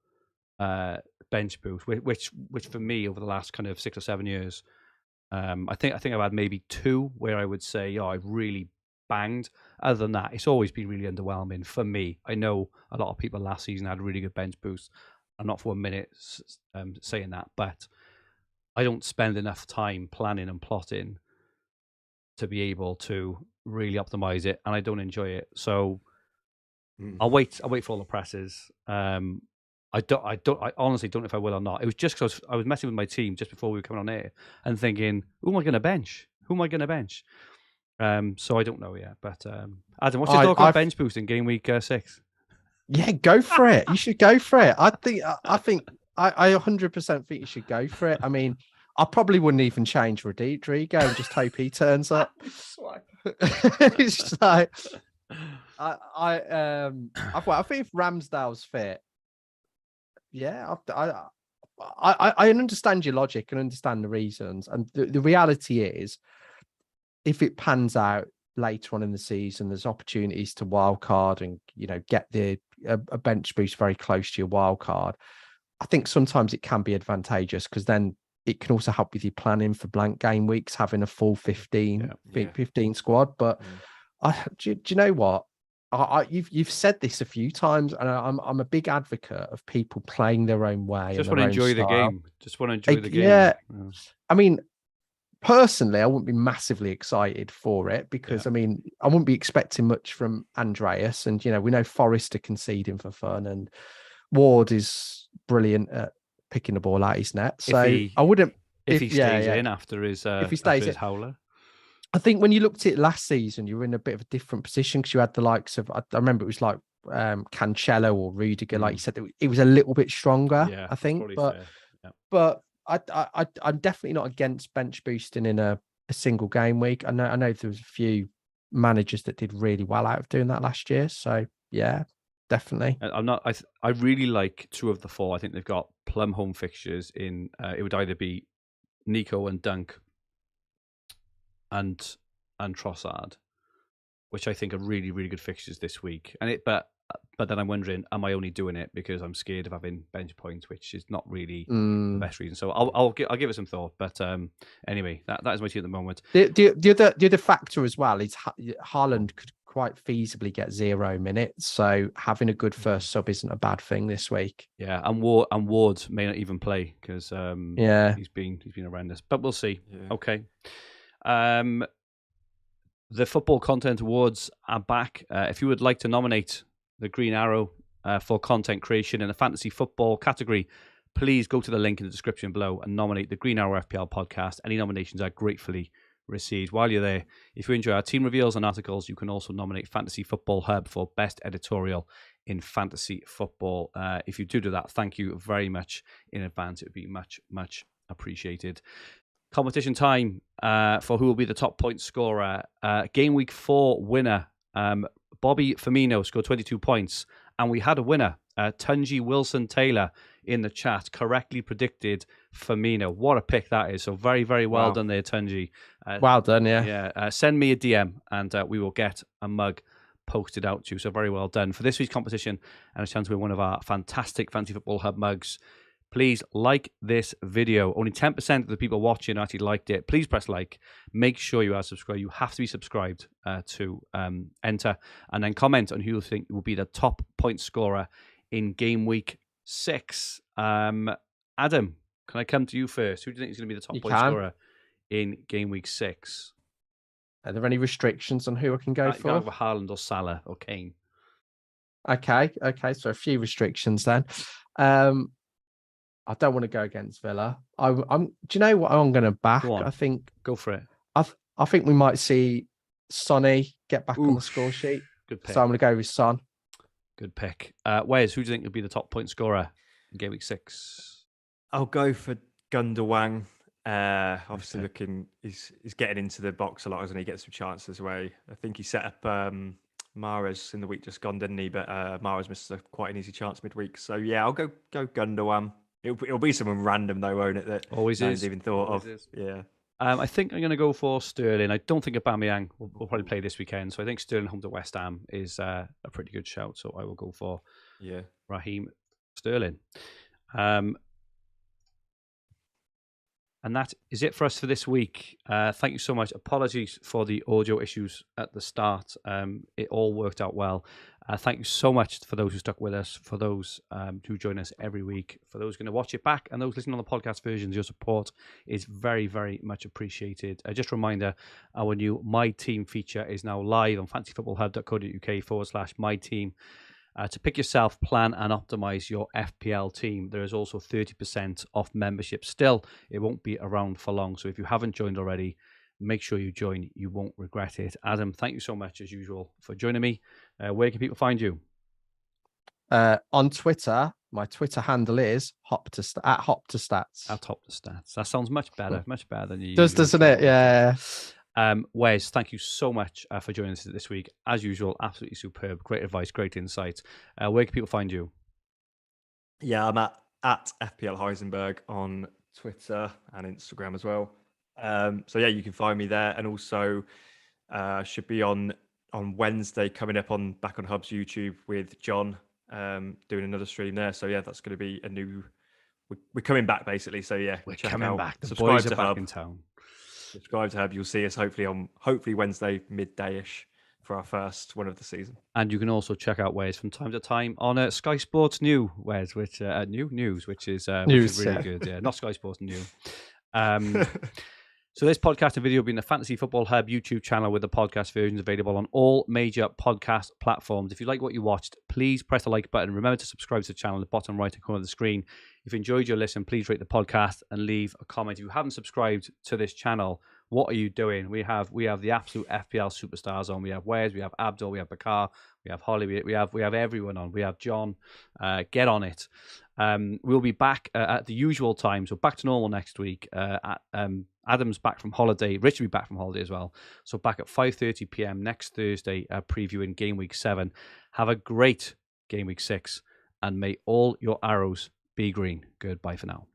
bench boost, which for me over the last kind of 6 or 7 years, I think I've had maybe 2 where I would say, I've really banged. Other than that, it's always been really underwhelming for me. I know a lot of people last season had really good bench boosts. I'm not for 1 minute saying that, but I don't spend enough time planning and plotting to be able to really optimize it, and I don't enjoy it. So I'll wait for all the presses. I honestly don't know if I will or not. It was just because I was messing with my team just before we were coming on air and thinking, who am I going to bench? So I don't know yet. But Adam, what's your thought on bench boost in game week 6? Yeah, go for it. You should go for it. I think I 100% think you should go for it. I mean, I probably wouldn't even change Rodrigo and just hope he turns up. It's just like I think if Ramsdale's fit, yeah, I understand your logic and understand the reasons. And the reality is, if it pans out later on in the season, there's opportunities to wildcard and, get a bench boost very close to your wildcard. I think sometimes it can be advantageous because then it can also help with your planning for blank game weeks, having a full 15 squad. But do you know what? You've said this a few times, and I'm a big advocate of people playing their own way. Just want to enjoy the game. Yeah. I mean, personally, I wouldn't be massively excited for it because, I mean, I wouldn't be expecting much from Andreas. And, we know Forrest are conceding for fun and Ward is brilliant at picking the ball out his net. So I wouldn't... If he stays in after his howler. I think when you looked at it last season, you were in a bit of a different position because you had the likes of... I remember it was like Cancelo or Rudiger. Like you said, it was a little bit stronger, I think. But I'm definitely not against bench boosting in a single game week. I know there was a few managers that did really well out of doing that last year. So yeah, definitely. I really like 2 of the 4. I think they've got plum home fixtures in. It would either be Nico and Dunk and Trossard, which I think are really, really good fixtures this week. But then I'm wondering, am I only doing it because I'm scared of having bench points, which is not really the best reason. So I'll give it some thought. But anyway, that is my team at the moment. The other factor as well is Haaland could quite feasibly get 0 minutes. So having a good first sub isn't a bad thing this week. Yeah, and Ward may not even play because he's been horrendous. But we'll see. Yeah. Okay. The Football Content Awards are back. If you would like to nominate the Green Arrow for content creation in the fantasy football category, please go to the link in the description below and nominate the Green Arrow FPL podcast. Any nominations are gratefully received. While you're there, if you enjoy our team reveals and articles, you can also nominate Fantasy Football Hub for best editorial in fantasy football. If you do that, thank you very much in advance. It would be much, much appreciated. Competition time for who will be the top point scorer. Game week 4 winner, Bobby Firmino scored 22 points. And we had a winner, Tunji Wilson Taylor, in the chat, correctly predicted Firmino. What a pick that is. So very, very well done there, Tunji. Well done, yeah. Yeah. Send me a DM and we will get a mug posted out to you. So very well done. For this week's competition and a chance to win one of our fantastic Fantasy Football Hub mugs, please like this video. Only 10% of the people watching actually liked it. Please press like. Make sure you are subscribed. You have to be subscribed to enter. And then comment on who you think will be the top point scorer in game week 6. Adam, can I come to you first? Who do you think is going to be the top point scorer in game week 6? Are there any restrictions on who I can go for? Either Haaland or Salah or Kane. Okay. So a few restrictions then. I don't want to go against Villa. Do you know what I'm going to back? Go on. I think go for it. I think we might see Sonny get back on the score sheet. Good pick. So I'm going to go with Son. Good pick. Wes, who do you think will be the top point scorer in game week 6? I'll go for Gundogan. Obviously, he's getting into the box a lot, hasn't he? Gets some chances away. I think he set up Mahrez in the week just gone, didn't he? But Mahrez missed quite an easy chance midweek. So yeah, I'll go Gundogan. It'll be someone random though, won't it? That always is. Even thought of. Yeah. I think I'm going to go for Sterling. I don't think Aubameyang will probably play this weekend, so I think Sterling home to West Ham is a pretty good shout. So I will go for Raheem Sterling. And that is it for us for this week. Thank you so much. Apologies for the audio issues at the start. It all worked out well. Thank you so much for those who stuck with us, for those who join us every week, for those going to watch it back, and those listening on the podcast versions. Your support is very, very much appreciated. Just a reminder, our new My Team feature is now live on fantasyfootballhub.co.uk/My Team. To pick yourself, plan and optimize your FPL team. There is also 30% off membership still. It won't be around for long. So if you haven't joined already, make sure you join. You won't regret it. Adam, thank you so much, as usual, for joining me. Where can people find you? On Twitter, my Twitter handle is Hopta Stats. At Hopta Stats. That sounds much better. Much better than you. Doesn't it? Yeah. Wes, thank you so much for joining us this week. As usual, absolutely superb. Great advice, great insight. Where can people find you? Yeah, I'm at FPL Heisenberg on Twitter and Instagram as well. So yeah, you can find me there, and also should be on Wednesday coming up back on Hub's YouTube with John doing another stream there. So yeah, that's going to be a new. We're coming back basically. So yeah, we're coming back. The subscribe boys are to back Hub. in town. Subscribe to Hub. You'll see us hopefully Wednesday midday-ish for our first one of the season. And you can also check out Wes from time to time on Sky Sports New Wes, which news, which is really good. Yeah, not Sky Sports New. So this podcast and video will be in the Fantasy Football Hub YouTube channel, with the podcast versions available on all major podcast platforms. If you like what you watched, please press the like button. Remember to subscribe to the channel in the bottom right corner of the screen. If you enjoyed your listen, please rate the podcast and leave a comment. If you haven't subscribed to this channel, what are you doing? We have the absolute FPL superstars on. We have Wes, we have Abdul, we have Bakar, we have Holly, we have everyone on. We have John. Get on it. We'll be back at the usual time, so back to normal next week. Adam's back from holiday. Rich will be back from holiday as well. So back at 5:30 p.m. next Thursday, previewing Game Week 7. Have a great Game Week 6, and may all your arrows be green. Goodbye for now.